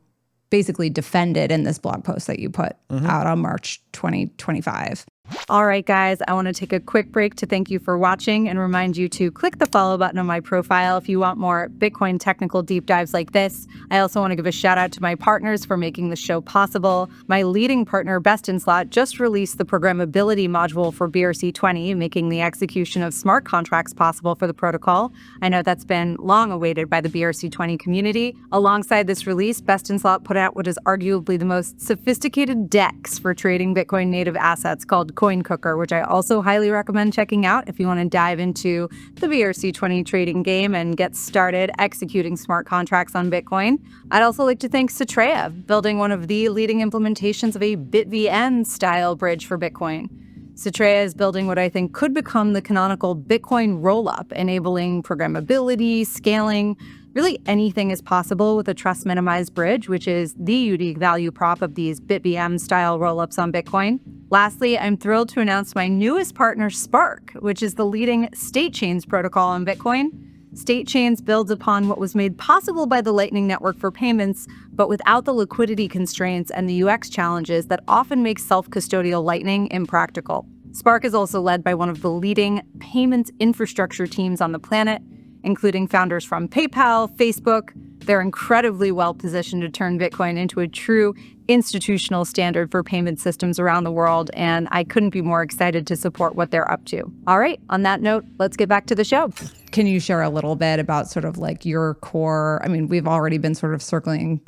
basically defended in this blog post that you put out on March 2025. All right, guys, I want to take a quick break to thank you for watching and remind you to click the follow button on my profile if you want more Bitcoin technical deep dives like this. I also want to give a shout out to my partners for making the show possible. My leading partner, Best in Slot, just released the programmability module for BRC20, making the execution of smart contracts possible for the protocol. I know that's been long awaited by the BRC20 community. Alongside this release, Best in Slot put out what is arguably the most sophisticated DEX for trading Bitcoin native assets called Coin Bitcoin Cooker, which I also highly recommend checking out if you want to dive into the BRC20 trading game and get started executing smart contracts on Bitcoin. I'd also like to thank Satreya, building one of the leading implementations of a BitVN-style bridge for Bitcoin. Satreya is building what I think could become the canonical Bitcoin rollup, enabling programmability, scaling. Really anything is possible with a trust minimized bridge, which is the unique value prop of these BitVM-style rollups on Bitcoin. Lastly, I'm thrilled to announce my newest partner, Spark, which is the leading state chains protocol on Bitcoin. State chains builds upon what was made possible by the Lightning Network for payments, but without the liquidity constraints and the UX challenges that often make self-custodial Lightning impractical. Spark is also led by one of the leading payments infrastructure teams on the planet, including founders from PayPal, Facebook. They're incredibly well positioned to turn Bitcoin into a true institutional standard for payment systems around the world, and I couldn't be more excited to support what they're up to. All right, on that note, let's get back to the show. Can you share a little bit about sort of like your core? I mean, we've already been sort of circling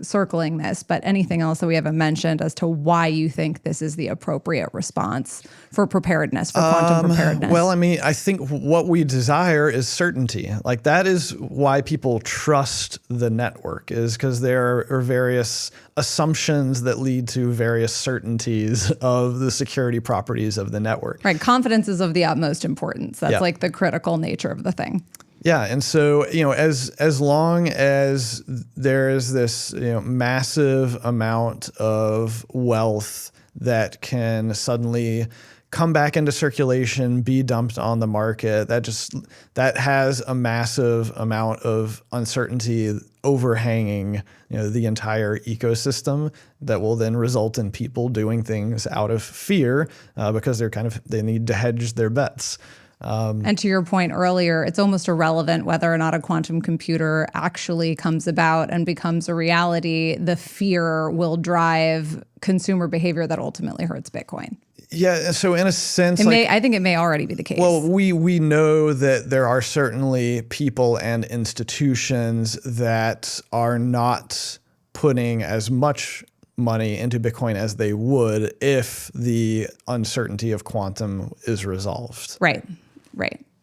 this, but anything else that we haven't mentioned as to why you think this is the appropriate response for preparedness, for quantum preparedness? Well, I mean, I think what we desire is certainty. Like that is why people trust the network, is because there are various assumptions that lead to various certainties of the security properties of the network. Right. Confidence is of the utmost importance. That's like the critical nature of the thing. Yeah, and so as long as there is this massive amount of wealth that can suddenly come back into circulation, be dumped on the market, that has a massive amount of uncertainty overhanging the entire ecosystem that will then result in people doing things out of fear because they need to hedge their bets. And to your point earlier, it's almost irrelevant whether or not a quantum computer actually comes about and becomes a reality. The fear will drive consumer behavior that ultimately hurts Bitcoin. Yeah, so in a sense, I think it may already be the case. Well, we know that there are certainly people and institutions that are not putting as much money into Bitcoin as they would if the uncertainty of quantum is resolved. Right.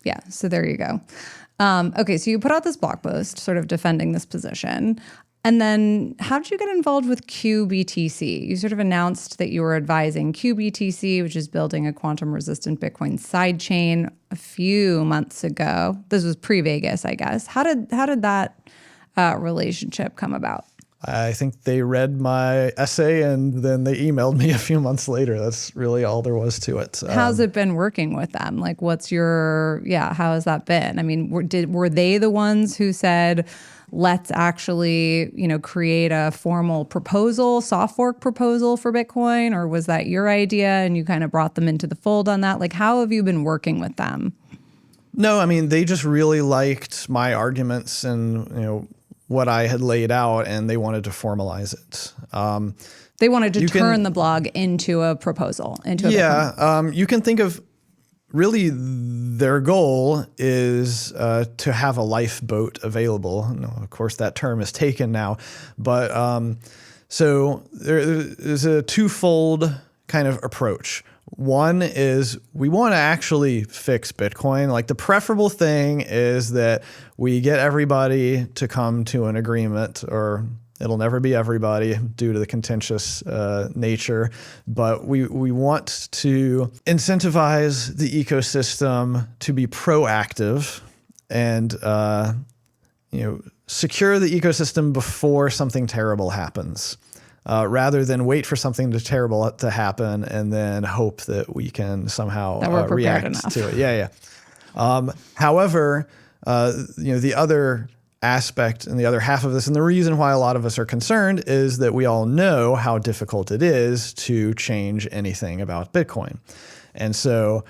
Yeah. So there you go. Okay. So you put out this blog post sort of defending this position. And then how did you get involved with QBTC? You sort of announced that you were advising QBTC, which is building a quantum-resistant Bitcoin sidechain, a few months ago. This was pre-Vegas, I guess. How did that relationship come about? I think they read my essay and then they emailed me a few months later. That's really all there was to it. How's it been working with them? Like, how has that been? I mean, were they the ones who said, let's actually, create a formal proposal, soft fork proposal for Bitcoin? Or was that your idea and you kind of brought them into the fold on that? Like, how have you been working with them? No, I mean, they just really liked my arguments and, what I had laid out, and they wanted to formalize it. They wanted to turn the blog into a proposal. You can think of really their goal is to have a lifeboat available. No, of course, that term is taken now, but so there's a twofold kind of approach. One is we want to actually fix Bitcoin. Like the preferable thing is that we get everybody to come to an agreement, or it'll never be everybody due to the contentious nature. But we want to incentivize the ecosystem to be proactive and secure the ecosystem before something terrible happens. Rather than wait for something terrible to happen and then hope that we can somehow react to it. Yeah. However, the other aspect and the other half of this, and the reason why a lot of us are concerned, is that we all know how difficult it is to change anything about Bitcoin. And so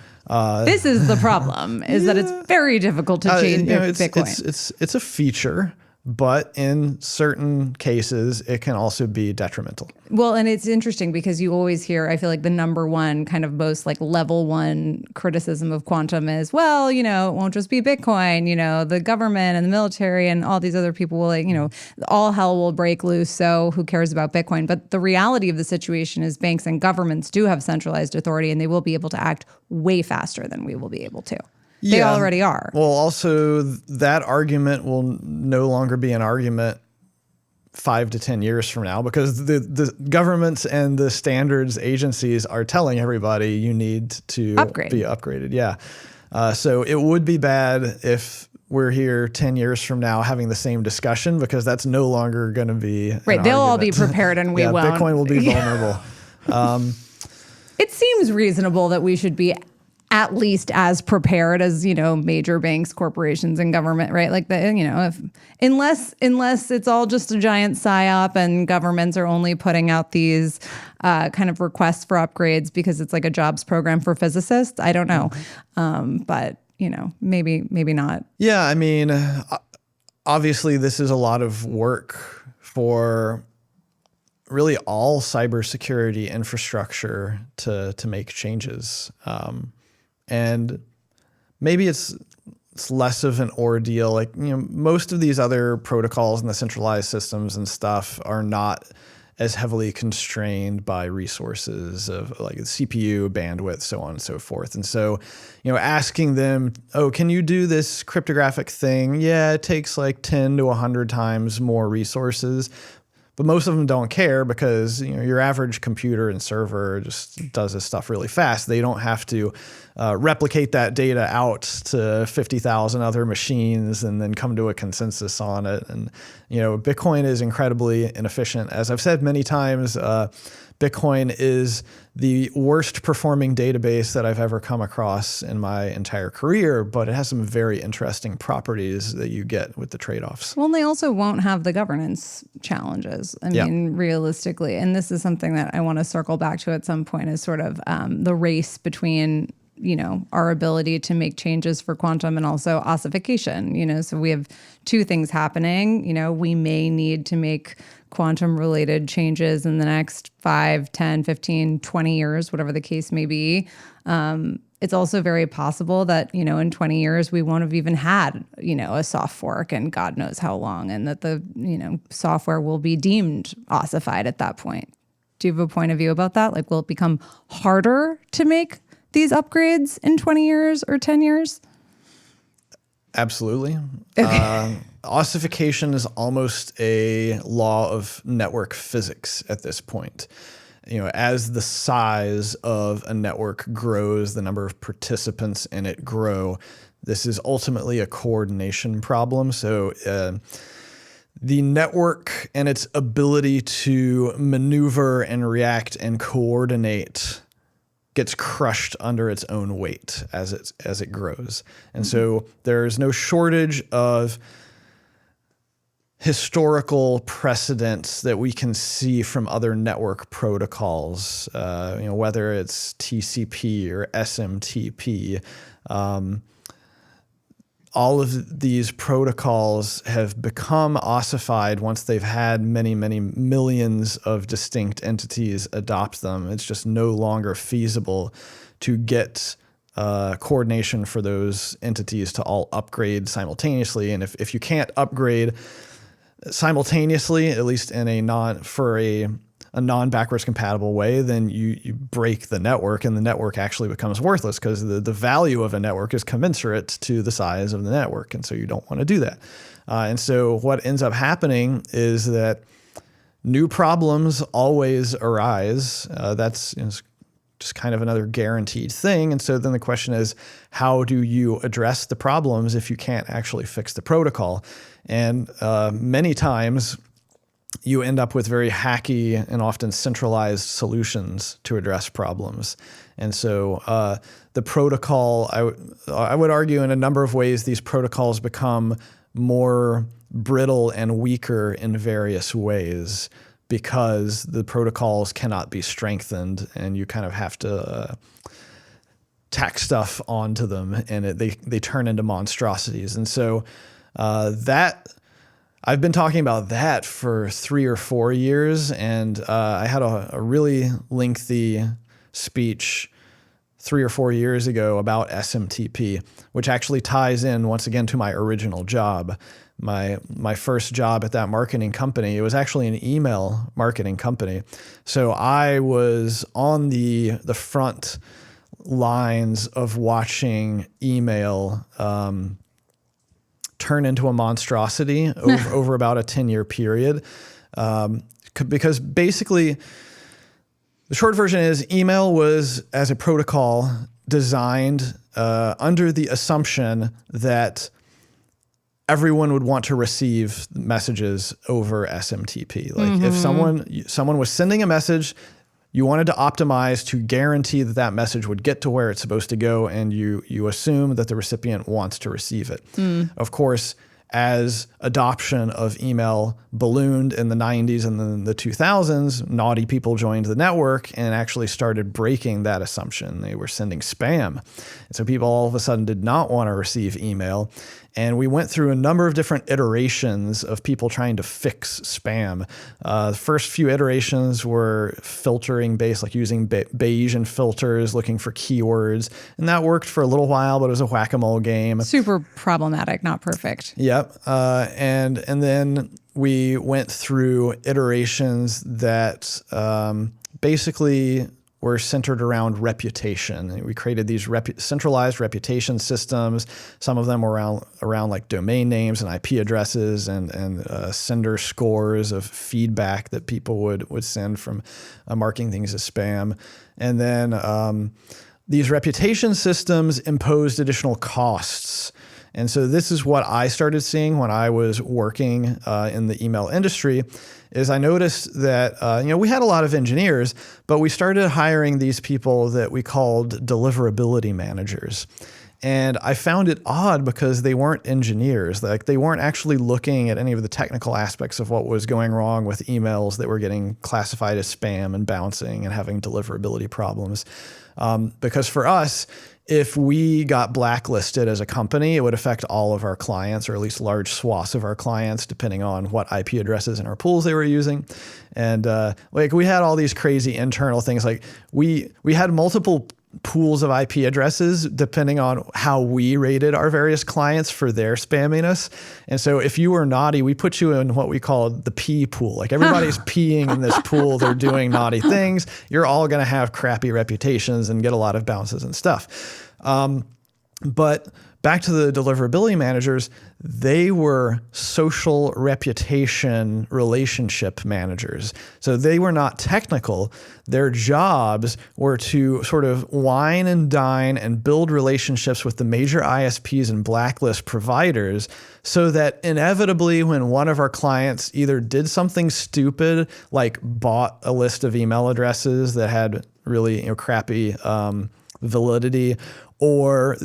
this is the problem, is that it's very difficult to change Bitcoin. It's a feature but in certain cases, it can also be detrimental. Well, and it's interesting because you always hear, I feel like the number one kind of most like level one criticism of quantum is, well, it won't just be Bitcoin, the government and the military and all these other people will all hell will break loose. So who cares about Bitcoin? But the reality of the situation is banks and governments do have centralized authority and they will be able to act way faster than we will be able to. They already are. Well, also that argument will no longer be an argument 5 to 10 years from now because the governments and the standards agencies are telling everybody you need to be upgraded. Yeah. So it would be bad if we're here 10 years from now having the same discussion because that's no longer going to be right. They'll all be prepared and we won't. Bitcoin will be vulnerable. It seems reasonable that we should be at least as prepared as, major banks, corporations, and government, right? Like unless it's all just a giant psyop and governments are only putting out these kind of requests for upgrades because it's like a jobs program for physicists. I don't know. But maybe not. Yeah. I mean, obviously this is a lot of work for really all cybersecurity infrastructure to make changes. And maybe it's less of an ordeal. Like, most of these other protocols and the centralized systems and stuff are not as heavily constrained by resources of like CPU, bandwidth, so on and so forth. And so, asking them, oh, can you do this cryptographic thing? Yeah, it takes like 10 to 100 times more resources. But most of them don't care because your average computer and server just does this stuff really fast. They don't have to replicate that data out to 50,000 other machines and then come to a consensus on it. And Bitcoin is incredibly inefficient. As I've said many times, Bitcoin is the worst performing database that I've ever come across in my entire career, but it has some very interesting properties that you get with the trade-offs. Well, and they also won't have the governance challenges. I mean, realistically, and this is something that I want to circle back to at some point is sort of the race between our ability to make changes for quantum and also ossification, so we have two things happening. We may need to make quantum related changes in the next 5, 10, 15, 20 years, whatever the case may be. It's also very possible that, in 20 years, we won't have even had, a soft fork and God knows how long, and that the, software will be deemed ossified at that point. Do you have a point of view about that? Like, will it become harder to make these upgrades in 20 years or 10 years? Absolutely. Okay. Ossification is almost a law of network physics at this point. As the size of a network grows, the number of participants in it grow. This is ultimately a coordination problem. So the network and its ability to maneuver and react and coordinate gets crushed under its own weight as it grows. And so there's no shortage of historical precedents that we can see from other network protocols, whether it's TCP or SMTP. All of these protocols have become ossified once they've had many, many millions of distinct entities adopt them. It's just no longer feasible to get coordination for those entities to all upgrade simultaneously. And if you can't upgrade simultaneously, at least in a non-backwards compatible way, then you break the network and the network actually becomes worthless because the value of a network is commensurate to the size of the network. And so you don't want to do that. And so what ends up happening is that new problems always arise. That's just kind of another guaranteed thing. And so then the question is, how do you address the problems if you can't actually fix the protocol? And many times you end up with very hacky and often centralized solutions to address problems. And so the protocol, I would argue in a number of ways, these protocols become more brittle and weaker in various ways because the protocols cannot be strengthened and you kind of have to tack stuff onto them and they turn into monstrosities. And so that I've been talking about that for 3 or 4 years, and I had a really lengthy speech 3 or 4 years ago about SMTP, which actually ties in once again to my original job. My first job at that marketing company, it was actually an email marketing company. So I was on the front lines of watching email turn into a monstrosity over about a 10-year period. Because basically, the short version is email was, as a protocol, designed under the assumption that everyone would want to receive messages over SMTP. Like if someone was sending a message, you wanted to optimize to guarantee that that message would get to where it's supposed to go, and you assume that the recipient wants to receive it. Of course, as adoption of email ballooned in the 90s and then the 2000s, naughty people joined the network and actually started breaking that assumption. They were sending spam. And so people all of a sudden did not want to receive email. And we went through a number of different iterations of people trying to fix spam. The first few iterations were filtering based, like using Bayesian filters, looking for keywords. And that worked for a little while, but it was a whack-a-mole game. Super problematic, not perfect. Yep. And then we went through iterations that basically were centered around reputation. We created these centralized reputation systems. Some of them were around like domain names and IP addresses and sender scores of feedback that people would send from marking things as spam. And then these reputation systems imposed additional costs. And so this is what I started seeing when I was working in the email industry, is I noticed that we had a lot of engineers, but we started hiring these people that we called deliverability managers. And I found it odd because they weren't engineers. Like they weren't actually looking at any of the technical aspects of what was going wrong with emails that were getting classified as spam and bouncing and having deliverability problems. Because for us, if we got blacklisted as a company, it would affect all of our clients, or at least large swaths of our clients, depending on what IP addresses in our pools they were using. And like we had all these crazy internal things. Like we had multiple pools of IP addresses depending on how we rated our various clients for their spamminess. And so if you were naughty, we put you in what we called the P pool. Like everybody's peeing in this pool. They're doing naughty things. You're all going to have crappy reputations and get a lot of bounces and stuff. But back to the deliverability managers, they were social reputation relationship managers. So they were not technical. Their jobs were to sort of wine and dine and build relationships with the major ISPs and blacklist providers, so that inevitably when one of our clients either did something stupid, like bought a list of email addresses that had really crappy validity, or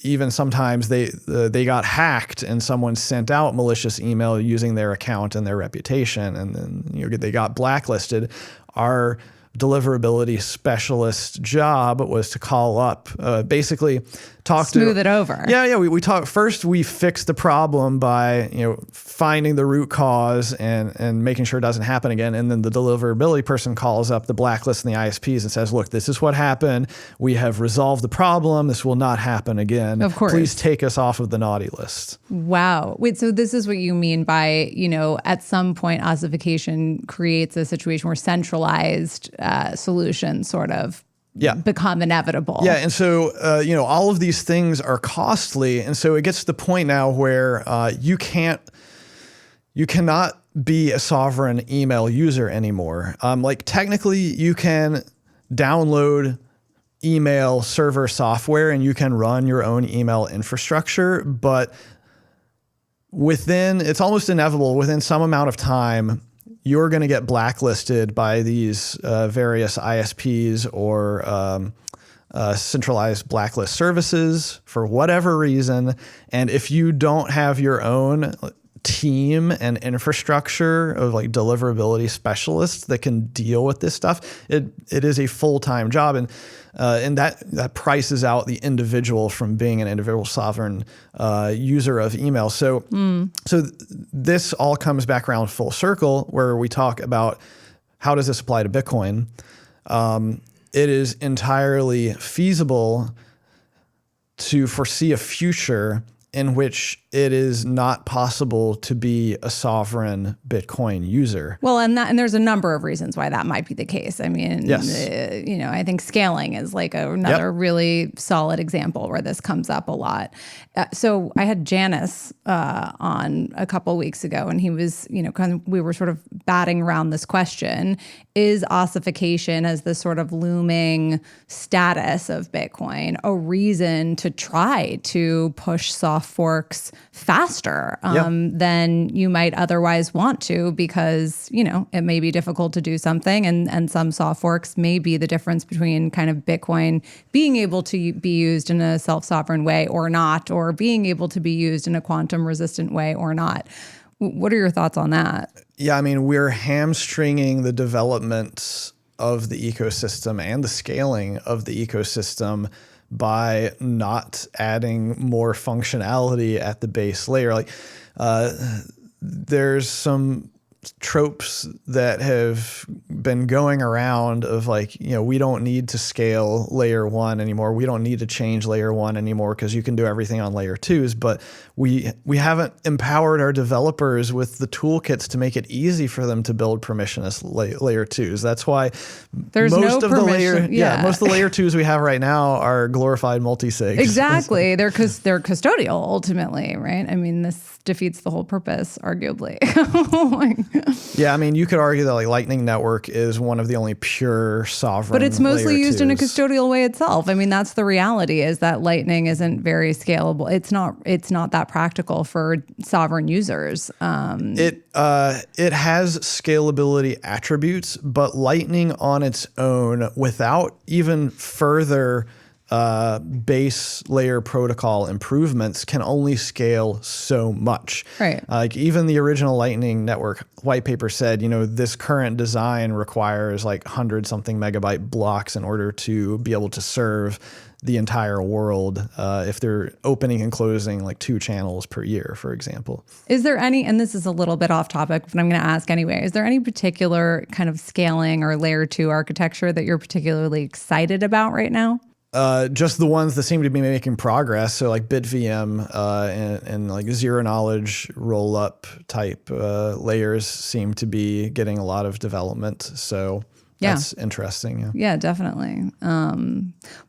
even sometimes they got hacked and someone sent out malicious email using their account and their reputation, and then they got blacklisted. Our deliverability specialist job was to call up, basically smooth it over. Yeah. We talk first. We fix the problem by finding the root cause and making sure it doesn't happen again. And then the deliverability person calls up the blacklist and the ISPs and says, "Look, this is what happened. We have resolved the problem. This will not happen again. Of course. Please take us off of the naughty list." Wow. Wait, so this is what you mean by, at some point, ossification creates a situation where centralized solutions sort of become inevitable. Yeah. And so, all of these things are costly. And so it gets to the point now where you cannot be a sovereign email user anymore. Like technically you can download email server software and you can run your own email infrastructure, but it's almost inevitable within some amount of time, you're going to get blacklisted by these various ISPs or centralized blacklist services for whatever reason. And if you don't have your own team and infrastructure of like deliverability specialists that can deal with this stuff. It is a full-time job, and that prices out the individual from being an individual sovereign user of email. So this all comes back around full circle where we talk about how does this apply to Bitcoin. It is entirely feasible to foresee a future in which it is not possible to be a sovereign Bitcoin user. Well, and there's a number of reasons why that might be the case. I mean, yes. I think scaling is like another really solid example where this comes up a lot. So I had Janice on a couple weeks ago, and he was, we were sort of batting around this question: is ossification as the sort of looming status of Bitcoin a reason to try to push soft forks faster than you might otherwise want to, because, it may be difficult to do something, and some soft forks may be the difference between kind of Bitcoin being able to be used in a self-sovereign way or not, or being able to be used in a quantum resistant way or not. What are your thoughts on that? Yeah, I mean, we're hamstringing the development of the ecosystem and the scaling of the ecosystem by not adding more functionality at the base layer. Like, there's some tropes that have been going around of like, we don't need to scale layer 1 anymore. We don't need to change layer 1 anymore because you can do everything on layer 2s. But we haven't empowered our developers with the toolkits to make it easy for them to build permissionless layer 2s. That's why there's most no of the layer, yeah. most of the layer 2s we have right now are glorified multi-sigs. Exactly. They're custodial ultimately, right? I mean, this defeats the whole purpose, arguably. Yeah, I mean, you could argue that like Lightning Network is one of the only pure sovereign. But it's mostly layer used 2s. in a custodial way itself. I mean, that's the reality, is that Lightning isn't very scalable. It's not that practical for sovereign users. It has scalability attributes, but Lightning on its own, without even further base layer protocol improvements, can only scale so much. Right. Like even the original Lightning Network white paper said, this current design requires like 100-something megabyte blocks in order to be able to serve the entire world if they're opening and closing like 2 channels per year, for example. Is there any, and this is a little bit off topic, but I'm going to ask anyway, is there any particular kind of scaling or layer 2 architecture that you're particularly excited about right now? Just the ones that seem to be making progress. So like BitVM and like zero knowledge roll up type layers seem to be getting a lot of development. So that's interesting. Yeah, definitely.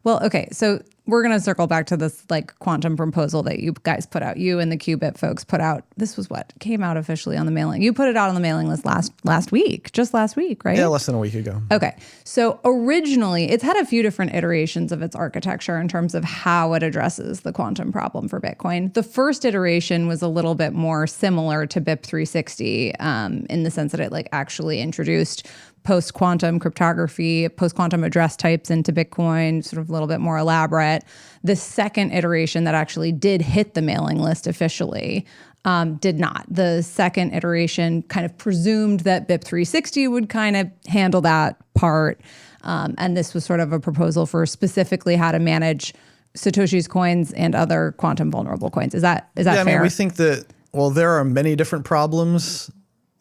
Well, okay. So we're going to circle back to this like quantum proposal that you guys put out. You and the Qubit folks put out. This was what came out officially on the mailing. You put it out on the mailing list last week, just last week, right? Yeah, less than a week ago. Okay. So originally it's had a few different iterations of its architecture in terms of how it addresses the quantum problem for Bitcoin. The first iteration was a little bit more similar to BIP 360 in the sense that it like actually introduced post-quantum cryptography, post-quantum address types into Bitcoin, sort of a little bit more elaborate. The second iteration that actually did hit the mailing list officially did not. The second iteration kind of presumed that BIP 360 would kind of handle that part. And this was sort of a proposal for specifically how to manage Satoshi's coins and other quantum vulnerable coins. Is that fair? I mean, we think that, well, there are many different problems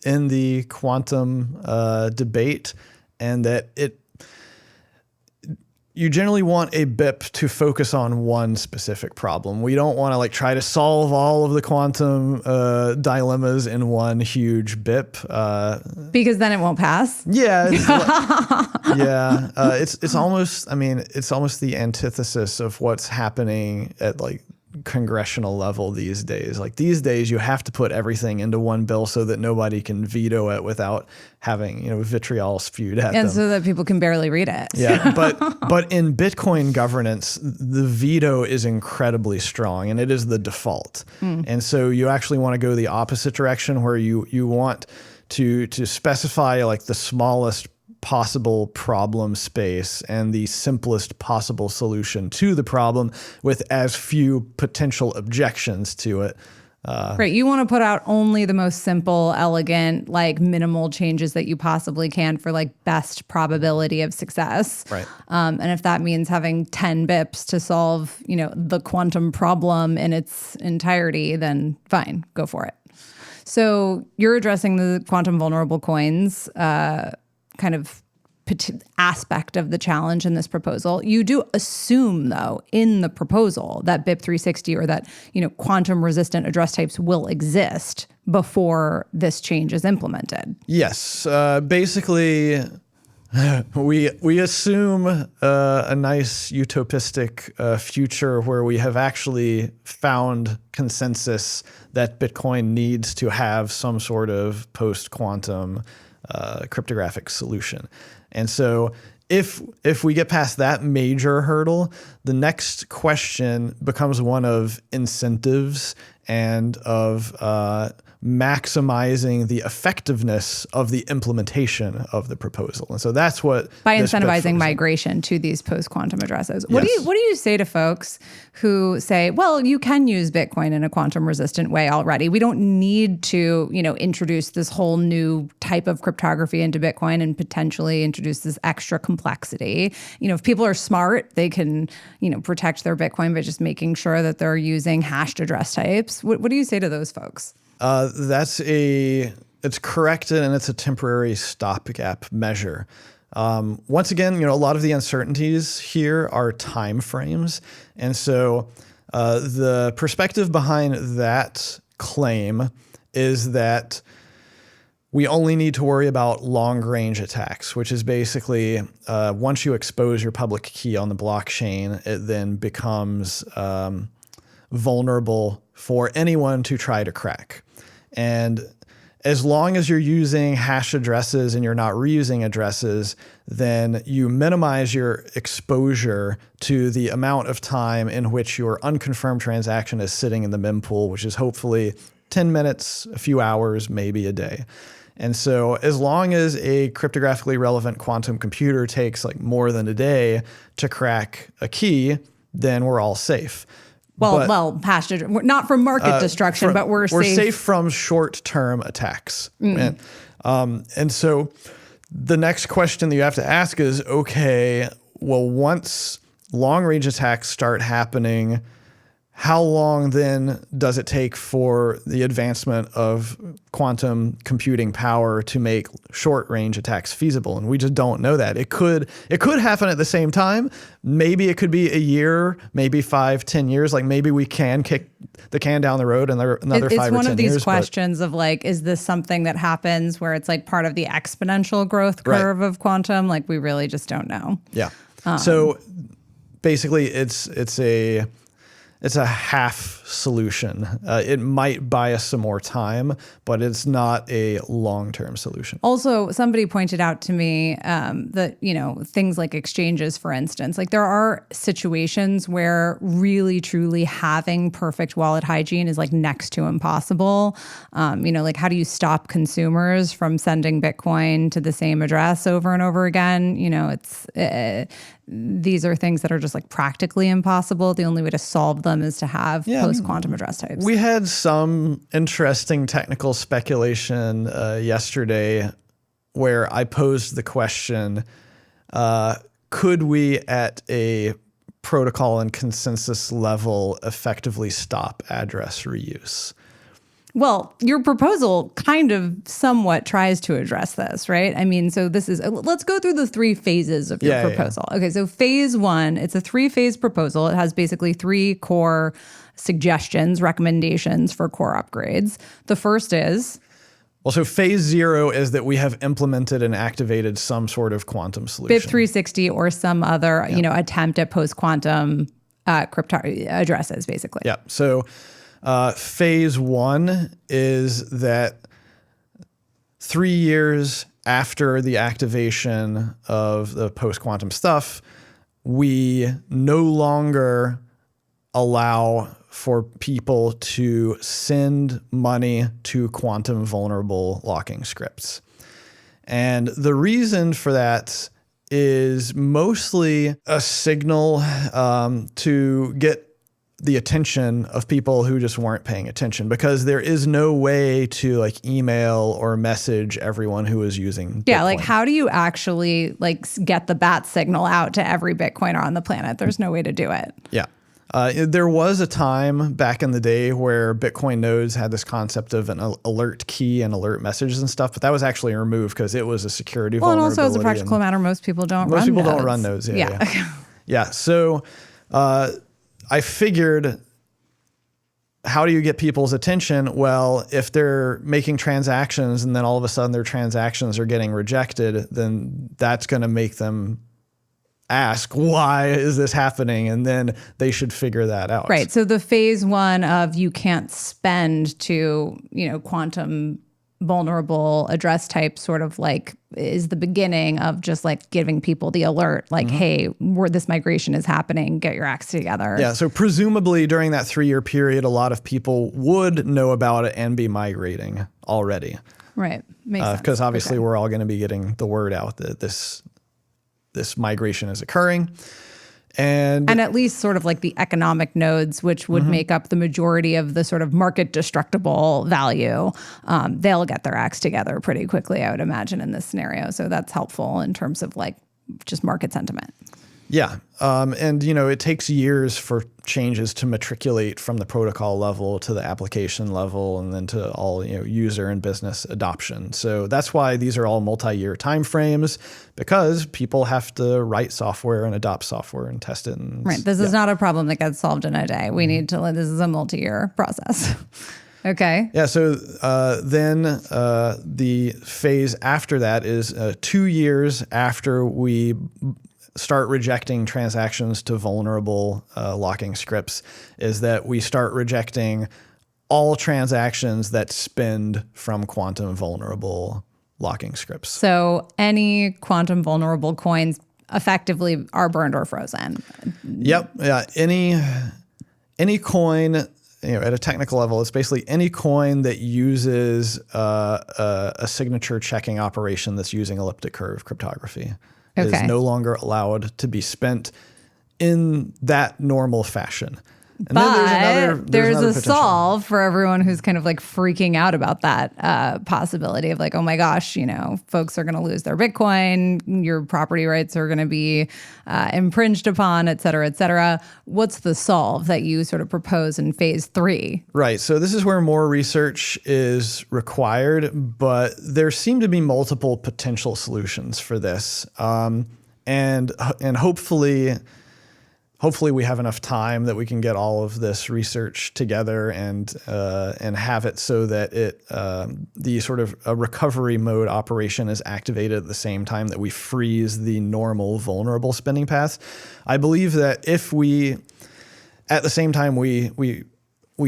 in the quantum debate, and that you generally want a BIP to focus on one specific problem. We don't want to like try to solve all of the quantum dilemmas in one huge BIP. Because then it won't pass? Yeah. It's almost, I mean, it's almost the antithesis of what's happening at like congressional level these days. Like these days you have to put everything into one bill so that nobody can veto it without having, vitriol spewed at them. And so that people can barely read it. Yeah, but in Bitcoin governance, the veto is incredibly strong and it is the default. And so you actually want to go the opposite direction where you want to specify like the smallest possible problem space and the simplest possible solution to the problem with as few potential objections to it Right. You want to put out only the most simple, elegant, like minimal changes that you possibly can for like best probability of success. Right. And if that means having 10 bips to solve, the quantum problem in its entirety, then fine, go for it. So you're addressing the quantum vulnerable coins kind of aspect of the challenge in this proposal. You do assume, though, in the proposal that BIP 360 or that quantum resistant address types will exist before this change is implemented. Yes, basically, we assume a nice utopistic future where we have actually found consensus that Bitcoin needs to have some sort of post-quantum cryptographic solution. And so if we get past that major hurdle, the next question becomes one of incentives and of maximizing the effectiveness of the implementation of the proposal. And so that's what by incentivizing migration to these post-quantum addresses. What do you say to folks who say, well, you can use Bitcoin in a quantum resistant way already. We don't need to, introduce this whole new type of cryptography into Bitcoin and potentially introduce this extra complexity. If people are smart, they can, protect their Bitcoin by just making sure that they're using hashed address types. What do you say to those folks? It's corrected and it's a temporary stopgap measure. Once again, a lot of the uncertainties here are time frames. And so the perspective behind that claim is that we only need to worry about long-range attacks, which is basically once you expose your public key on the blockchain, it then becomes vulnerable for anyone to try to crack. And as long as you're using hash addresses and you're not reusing addresses, then you minimize your exposure to the amount of time in which your unconfirmed transaction is sitting in the mempool, which is hopefully 10 minutes, a few hours, maybe a day. And so as long as a cryptographically relevant quantum computer takes like more than a day to crack a key, then we're all safe. Hash not from market destruction, but we're safe from short-term attacks. And so the next question that you have to ask is, okay, well, once long-range attacks start happening, how long then does it take for the advancement of quantum computing power to make short-range attacks feasible? And we just don't know that. It could happen at the same time. Maybe it could be a year, maybe 5, 10 years. Like maybe we can kick the can down the road another 5 or 10 years. It's one of these questions of like, is this something that happens where it's like part of the exponential growth curve of quantum? Like we really just don't know. Yeah. So basically it's a half solution. It might buy us some more time, but it's not a long-term solution. Also, somebody pointed out to me that, things like exchanges, for instance, like there are situations where really, truly having perfect wallet hygiene is like next to impossible. Like how do you stop consumers from sending Bitcoin to the same address over and over again? These are things that are just like practically impossible. The only way to solve them is to have post-quantum address types. We had some interesting technical speculation yesterday where I posed the question, could we at a protocol and consensus level effectively stop address reuse? Well, your proposal kind of somewhat tries to address this, right? I mean, so let's go through the 3 phases of your proposal. Yeah. Okay, so phase 1, it's a 3-phase proposal. It has basically 3 core suggestions, recommendations for core upgrades. The first is... Well, so phase 0 is that we have implemented and activated some sort of quantum solution. BIP 360 or some other, attempt at post-quantum crypto addresses, basically. Yeah, so... phase 1 is that 3 years after the activation of the post-quantum stuff, we no longer allow for people to send money to quantum vulnerable locking scripts. And the reason for that is mostly a signal to get the attention of people who just weren't paying attention, because there is no way to like email or message everyone who is using Yeah, Bitcoin. like how do you actually like get the bat signal out to every Bitcoiner on the planet? There's no way to do it. Yeah. There was a time back in the day where Bitcoin nodes had this concept of an alert key and alert messages and stuff, but that was actually removed because it was a security vulnerability. And also as a practical matter, most people don't run nodes. Most people don't run nodes. Yeah. So I figured, how do you get people's attention? Well, if they're making transactions and then all of a sudden their transactions are getting rejected, then that's going to make them ask, why is this happening? And then they should figure that out. Right. So the phase one of you can't spend to, quantum vulnerable address type sort of like is the beginning of just like giving people the alert, like, hey, this migration is happening, get your acts together. Yeah. So presumably during that 3-year period, a lot of people would know about it and be migrating already. Right. Makes sense. Because obviously we're all going to be getting the word out that this migration is occurring. And at least sort of like the economic nodes, which would make up the majority of the sort of market destructible value, they'll get their acts together pretty quickly, I would imagine, in this scenario. So that's helpful in terms of like just market sentiment. Yeah. And, it takes years for changes to matriculate from the protocol level to the application level and then to all, user and business adoption. So that's why these are all multi-year timeframes, because people have to write software and adopt software and test it. Right. This is not a problem that gets solved in a day. We need to, this is a multi-year process. Okay. Yeah. So then the phase after that is 2 years after we start rejecting transactions to vulnerable locking scripts, is that we start rejecting all transactions that spend from quantum vulnerable locking scripts. So any quantum vulnerable coins effectively are burned or frozen. Yep. Yeah. Any coin, at a technical level, it's basically any coin that uses a signature checking operation that's using elliptic curve cryptography. Is no longer allowed to be spent in that normal fashion. And but there's a solve for everyone who's kind of like freaking out about that possibility of like, oh my gosh, folks are going to lose their Bitcoin, your property rights are going to be infringed upon, et cetera, et cetera. What's the solve that you sort of propose in phase 3? Right. So this is where more research is required, but there seem to be multiple potential solutions for this. And hopefully we have enough time that we can get all of this research together and have it so that the sort of a recovery mode operation is activated at the same time that we freeze the normal vulnerable spending path. I believe that if at the same time we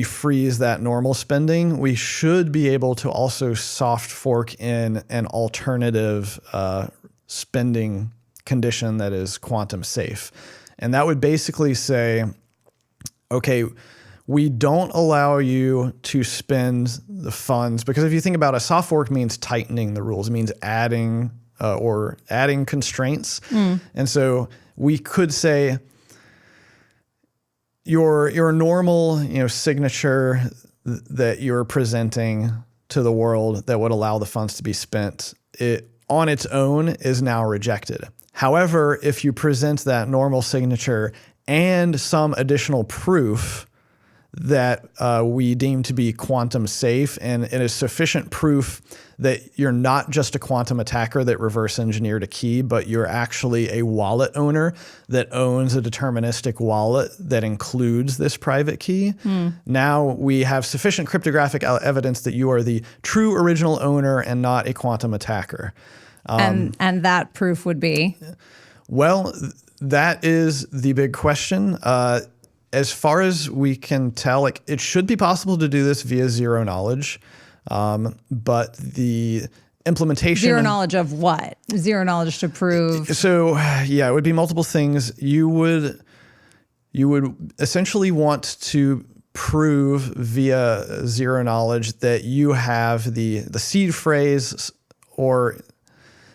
freeze that normal spending, we should be able to also soft fork in an alternative spending condition that is quantum safe. And that would basically say, okay, we don't allow you to spend the funds, because if you think about it, a soft fork means tightening the rules. It means adding constraints. And so we could say your normal, signature that you're presenting to the world that would allow the funds to be spent, it on its own is now rejected. However, if you present that normal signature and some additional proof that we deem to be quantum safe, and it is sufficient proof that you're not just a quantum attacker that reverse engineered a key, but you're actually a wallet owner that owns a deterministic wallet that includes this private key. Now we have sufficient cryptographic evidence that you are the true original owner and not a quantum attacker. And that proof would be? Well, that is the big question. As far as we can tell, it should be possible to do this via zero knowledge, but the implementation... Zero knowledge of what? Zero knowledge to prove... So, yeah, it would be multiple things. You would essentially want to prove via zero knowledge that you have the seed phrase, or...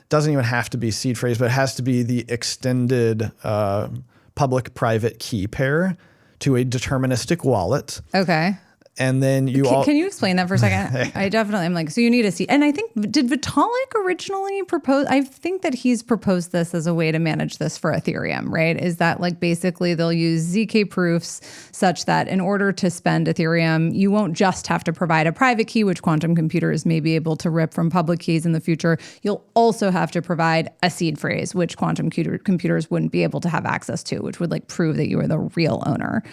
doesn't even have to be seed phrase, but it has to be the extended public-private key pair to a deterministic wallet. Okay. And then Can you explain that for a second? I definitely am like, so you need a seed. And I think, did Vitalik originally propose, I think that he's proposed this as a way to manage this for Ethereum, right? Is that like basically they'll use ZK proofs such that in order to spend Ethereum, you won't just have to provide a private key, which quantum computers may be able to rip from public keys in the future. You'll also have to provide a seed phrase, which quantum computers wouldn't be able to have access to, which would like prove that you are the real owner.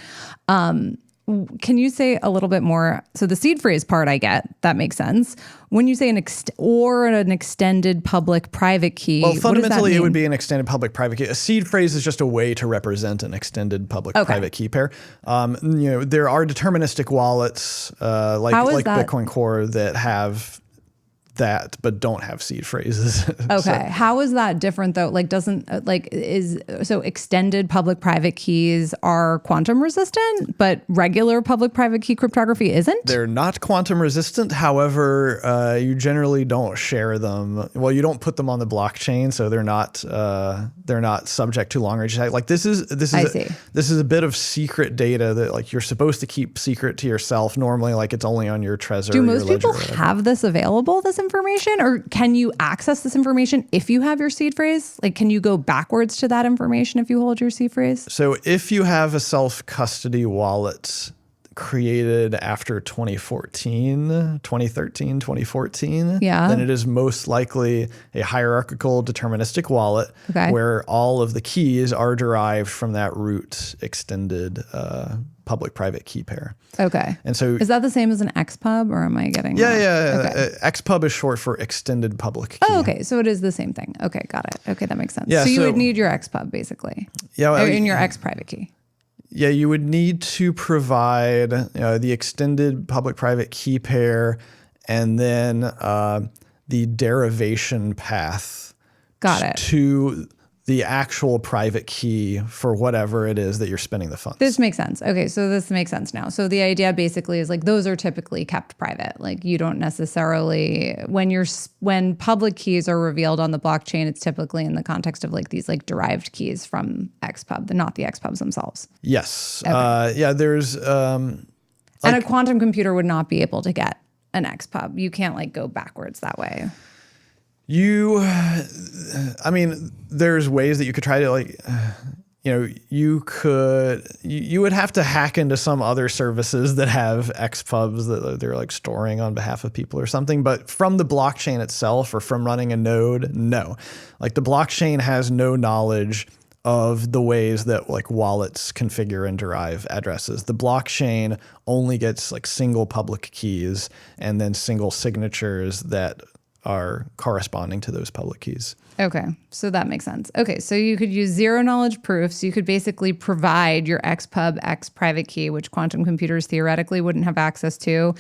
Can you say a little bit more? So the seed phrase part, I get, that makes sense. When you say an extended public-private key, well, what fundamentally, does that mean? it would be an extended public-private key. A seed phrase is just a way to represent an extended public-private key pair. There are deterministic wallets like Bitcoin Core that have that, but don't have seed phrases. Okay. How is that different though? Like so extended public-private keys are quantum resistant, but regular public-private key cryptography isn't? They're not quantum resistant. However, you generally don't share them. Well, you don't put them on the blockchain, so they're not subject to long range attack. Like this is a bit of secret data that like you're supposed to keep secret to yourself. Normally, like it's only on your Trezor. Do most people have this available, this information, or can you access this information if you have your seed phrase? Like, can you go backwards to that information if you hold your seed phrase? So if you have a self-custody wallet created after 2013, 2014, then it is most likely a hierarchical deterministic wallet where all of the keys are derived from that root extended public-private key pair. Okay. And so is that the same as an XPub, or am I getting that? Okay. XPub is short for extended public key. Oh, okay. So it is the same thing. Okay, got it. Okay, that makes sense. Yeah, so you would need your XPub basically. In your X private key. Yeah, you would need to provide the extended public-private key pair and then the derivation path to the actual private key for whatever it is that you're spending the funds. This makes sense. Okay, so this makes sense now. So the idea basically is like those are typically kept private. Like you don't necessarily, when public keys are revealed on the blockchain, it's typically in the context of like these like derived keys from XPub, not the XPubs themselves. Yes. Okay. There's and a quantum computer would not be able to get an XPub. You can't like go backwards that way. There's ways that you could try to you would have to hack into some other services that have XPubs that they're like storing on behalf of people or something. But from the blockchain itself or from running a node, no. Like the blockchain has no knowledge of the ways that like wallets configure and derive addresses. The blockchain only gets like single public keys and then single signatures that are corresponding to those public keys. Okay, so that makes sense. Okay, so you could use zero knowledge proofs. You could basically provide your XPub X private key, which quantum computers theoretically wouldn't have access to,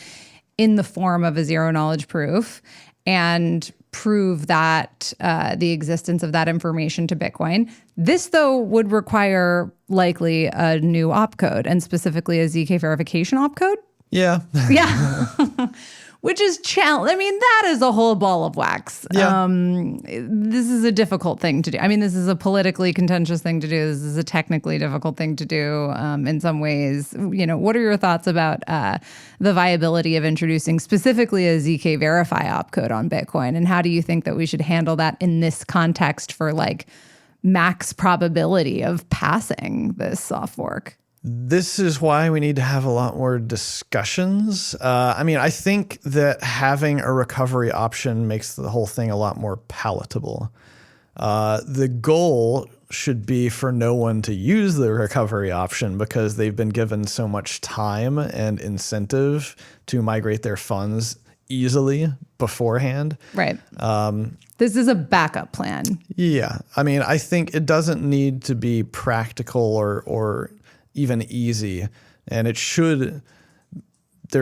in the form of a zero knowledge proof, and prove that the existence of that information to Bitcoin. This, though, would require likely a new opcode, and specifically a ZK verification opcode. Yeah. Yeah. Which is that is a whole ball of wax. Yeah. This is a difficult thing to do. I mean, this is a politically contentious thing to do. This is a technically difficult thing to do in some ways. What are your thoughts about the viability of introducing specifically a ZK verify opcode on Bitcoin? And how do you think that we should handle that in this context for like max probability of passing this soft fork? This is why we need to have a lot more discussions. I think that having a recovery option makes the whole thing a lot more palatable. The goal should be for no one to use the recovery option because they've been given so much time and incentive to migrate their funds easily beforehand. Right. This is a backup plan. Yeah. I think it doesn't need to be practical or even easy, and there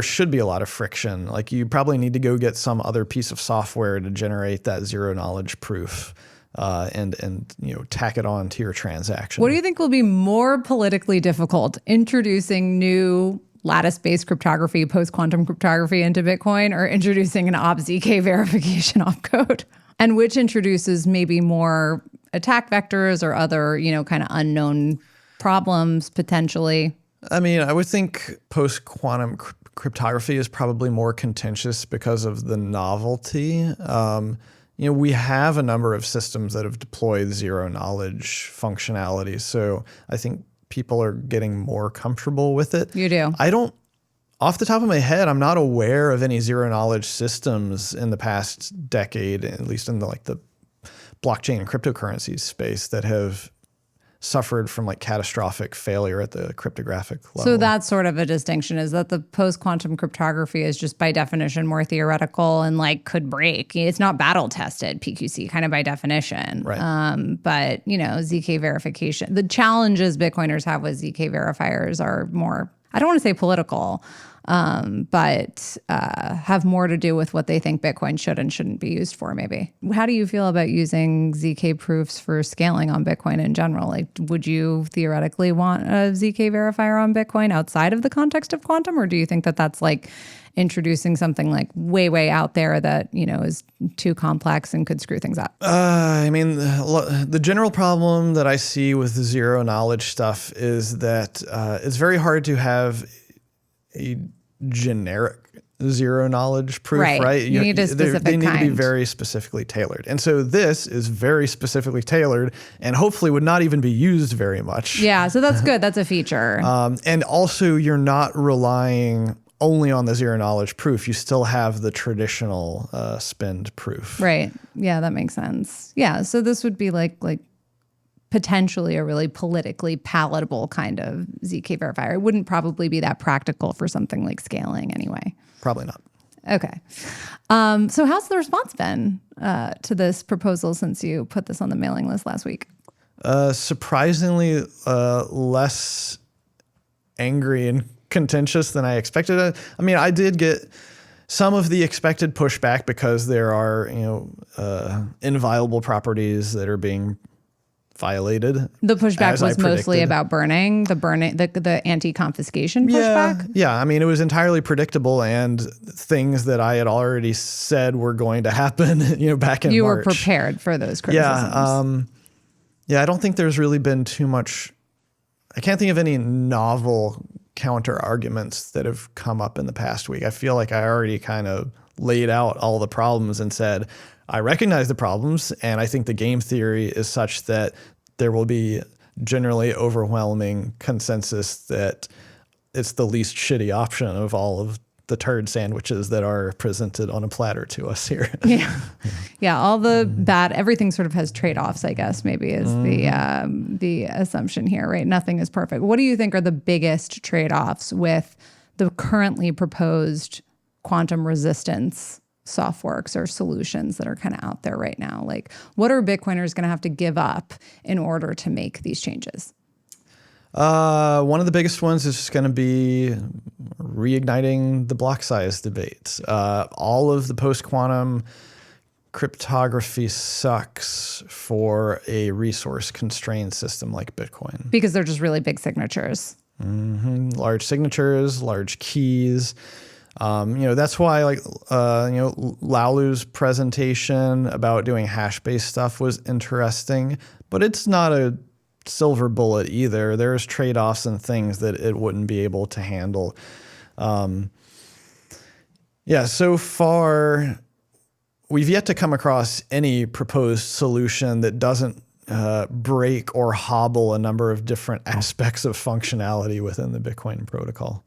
should be a lot of friction. Like you probably need to go get some other piece of software to generate that zero knowledge proof and tack it on to your transaction. What do you think will be more politically difficult, introducing new lattice-based cryptography, post-quantum cryptography into Bitcoin, or introducing an OPSEC verification opcode? And which introduces maybe more attack vectors or other, kind of unknown problems potentially? I mean, I would think post-quantum cryptography is probably more contentious because of the novelty. We have a number of systems that have deployed zero-knowledge functionality, so I think people are getting more comfortable with it. You do? Off the top of my head, I'm not aware of any zero-knowledge systems in the past decade, at least in the blockchain and cryptocurrencies space, that have suffered from catastrophic failure at the cryptographic level. So that's sort of a distinction, is that the post-quantum cryptography is just by definition more theoretical and could break. It's not battle tested, PQC, kind of by definition. Right. But, ZK verification, the challenges Bitcoiners have with ZK verifiers are more, I don't want to say political, but have more to do with what they think Bitcoin should and shouldn't be used for, maybe. How do you feel about using ZK proofs for scaling on Bitcoin in general? Would you theoretically want a ZK verifier on Bitcoin outside of the context of quantum, or do you think that that's introducing something way out there that, is too complex and could screw things up? I mean, the general problem that I see with the zero knowledge stuff is that it's very hard to have a generic zero knowledge proof, right? You need a specific They need to be kind. very specifically tailored. And so this is very specifically tailored and hopefully would not even be used very much. Yeah, so that's good. That's a feature. And also you're not relying only on the zero knowledge proof. You still have the traditional spend proof. Right. Yeah, that makes sense. Yeah, so this would be like potentially a really politically palatable kind of ZK verifier. It wouldn't probably be that practical for something like scaling anyway. Probably not. Okay. So how's the response been to this proposal since you put this on the mailing list last week? Surprisingly less angry and contentious than I expected. I mean, I did get some of the expected pushback because there are, inviolable properties that are being violated. The pushback as I was mostly predicted. about the anti-confiscation pushback? Yeah. I mean, it was entirely predictable and things that I had already said were going to happen, back in You March. were prepared for those criticisms. Yeah, I don't think there's really been too much. I can't think of any novel counter arguments that have come up in the past week. I feel like I already kind of laid out all the problems and said, I recognize the problems, and I think the game theory is such that there will be generally overwhelming consensus that it's the least shitty option of all of the turd sandwiches that are presented on a platter to us here. Yeah, all the bad, everything sort of has trade-offs, I guess, maybe is the assumption here, right? Nothing is perfect. What do you think are the biggest trade-offs with the currently proposed quantum resistance softworks or solutions that are kind of out there right now? What are Bitcoiners going to have to give up in order to make these changes? One of the biggest ones is just going to be reigniting the block size debate. All of the post-quantum cryptography sucks for a resource-constrained system like Bitcoin. Because they're just really big signatures. Large signatures, large keys. That's why Laolu's presentation about doing hash-based stuff was interesting, but it's not a silver bullet either. There's trade-offs and things that it wouldn't be able to handle. So far, we've yet to come across any proposed solution that doesn't break or hobble a number of different aspects of functionality within the Bitcoin protocol.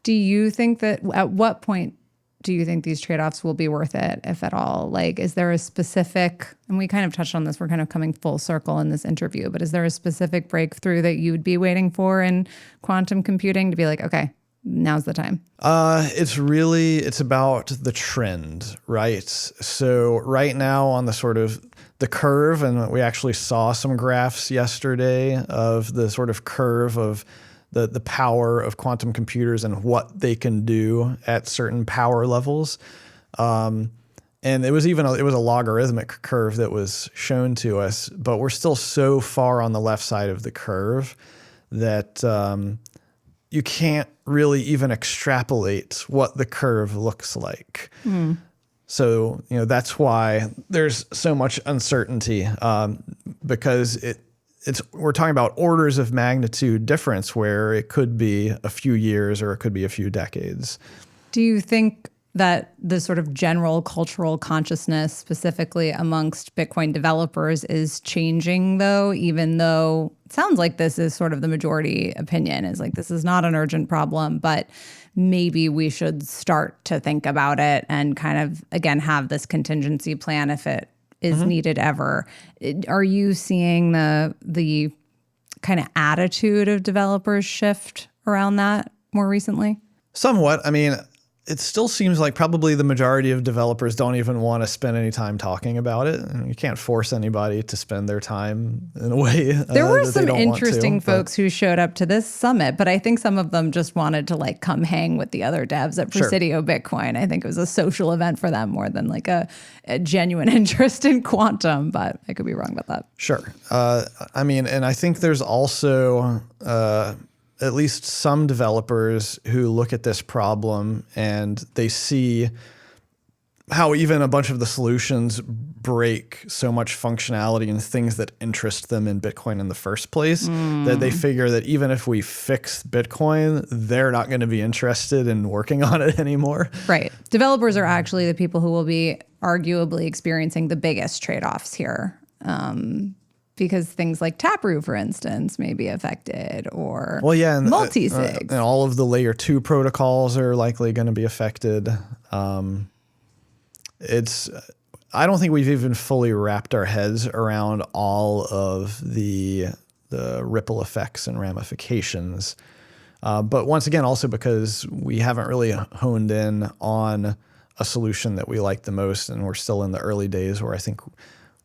Do you think that at what point do you think these trade-offs will be worth it, if at all? Is there a specific, and we kind of touched on this, we're kind of coming full circle in this interview, but is there a specific breakthrough that you would be waiting for in quantum computing to be okay, now's the time? It's about the trend, right? So right now on the sort of the curve, and we actually saw some graphs yesterday of the sort of curve of the power of quantum computers and what they can do at certain power levels. And it was a logarithmic curve that was shown to us, but we're still so far on the left side of the curve that you can't really even extrapolate what the curve looks like. So, that's why there's so much uncertainty, because we're talking about orders of magnitude difference where it could be a few years or it could be a few decades. Do you think that the sort of general cultural consciousness, specifically amongst Bitcoin developers, is changing though, even though it sounds like this is sort of the majority opinion, is like, this is not an urgent problem, but maybe we should start to think about it and kind of, again, have this contingency plan if it is needed ever. Are you seeing the kind of attitude of developers shift around that more recently? Somewhat. I mean, it still seems like probably the majority of developers don't even want to spend any time talking about it. And you can't force anybody to spend their time in a way. There were some interesting folks who showed up to this summit, but I think some of them just wanted to like come hang with the other devs at Presidio Bitcoin. I think it was a social event for them more than like a genuine interest in quantum, but I could be wrong about that. Sure. I mean, and I think there's also at least some developers who look at this problem and they see how even a bunch of the solutions break so much functionality and things that interest them in Bitcoin in the first place, that they figure that even if we fix Bitcoin, they're not going to be interested in working on it anymore. Right. Developers are actually the people who will be arguably experiencing the biggest trade-offs here. Because things like Taproot, for instance, may be affected, or and multi-sigs. And all of the layer 2 protocols are likely going to be affected. I don't think we've even fully wrapped our heads around all of the ripple effects and ramifications. But once again, also because we haven't really honed in on a solution that we like the most, and we're still in the early days where I think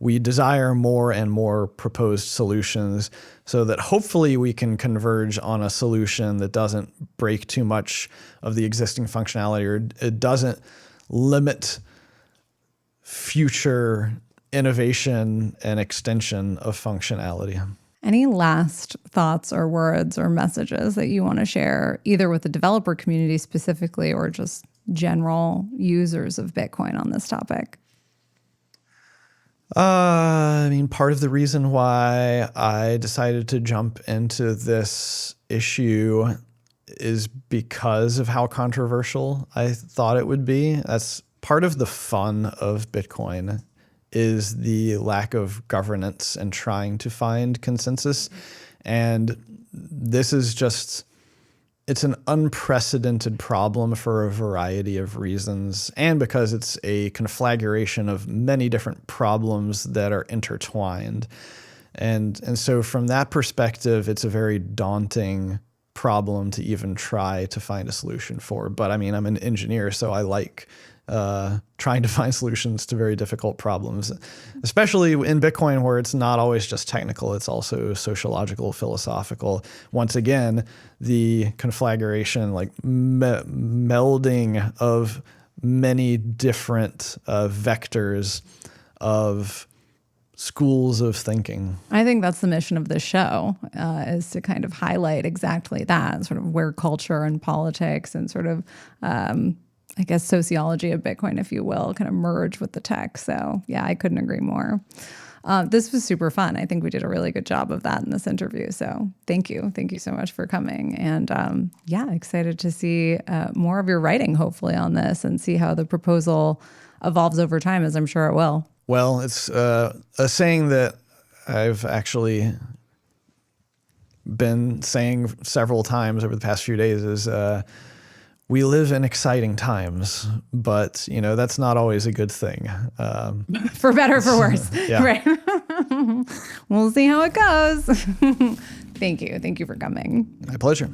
we desire more and more proposed solutions so that hopefully we can converge on a solution that doesn't break too much of the existing functionality, or it doesn't limit future innovation and extension of functionality. Any last thoughts or words or messages that you want to share, either with the developer community specifically or just general users of Bitcoin on this topic? I mean, part of the reason why I decided to jump into this issue is because of how controversial I thought it would be. That's part of the fun of Bitcoin, is the lack of governance and trying to find consensus. And this is just, it's an unprecedented problem for a variety of reasons, and because it's a conflagration of many different problems that are intertwined. And so from that perspective, it's a very daunting problem to even try to find a solution for. But I mean, I'm an engineer, so I like trying to find solutions to very difficult problems, especially in Bitcoin, where it's not always just technical, it's also sociological, philosophical. Once again, the conflagration, like melding of many different vectors of schools of thinking. I think that's the mission of this show, is to kind of highlight exactly that, sort of where culture and politics and sort of I guess sociology of Bitcoin, if you will, kind of merge with the tech. So yeah, I couldn't agree more. This was super fun. I think we did a really good job of that in this interview. So thank you. Thank you so much for coming. And yeah, excited to see more of your writing, hopefully, on this, and see how the proposal evolves over time, as I'm sure it will. Well, it's a saying that I've actually been saying several times over the past few days is, we live in exciting times, but you know, that's not always a good thing. For better or for worse. Yeah. Right. We'll see how it goes. Thank you. Thank you for coming. My pleasure.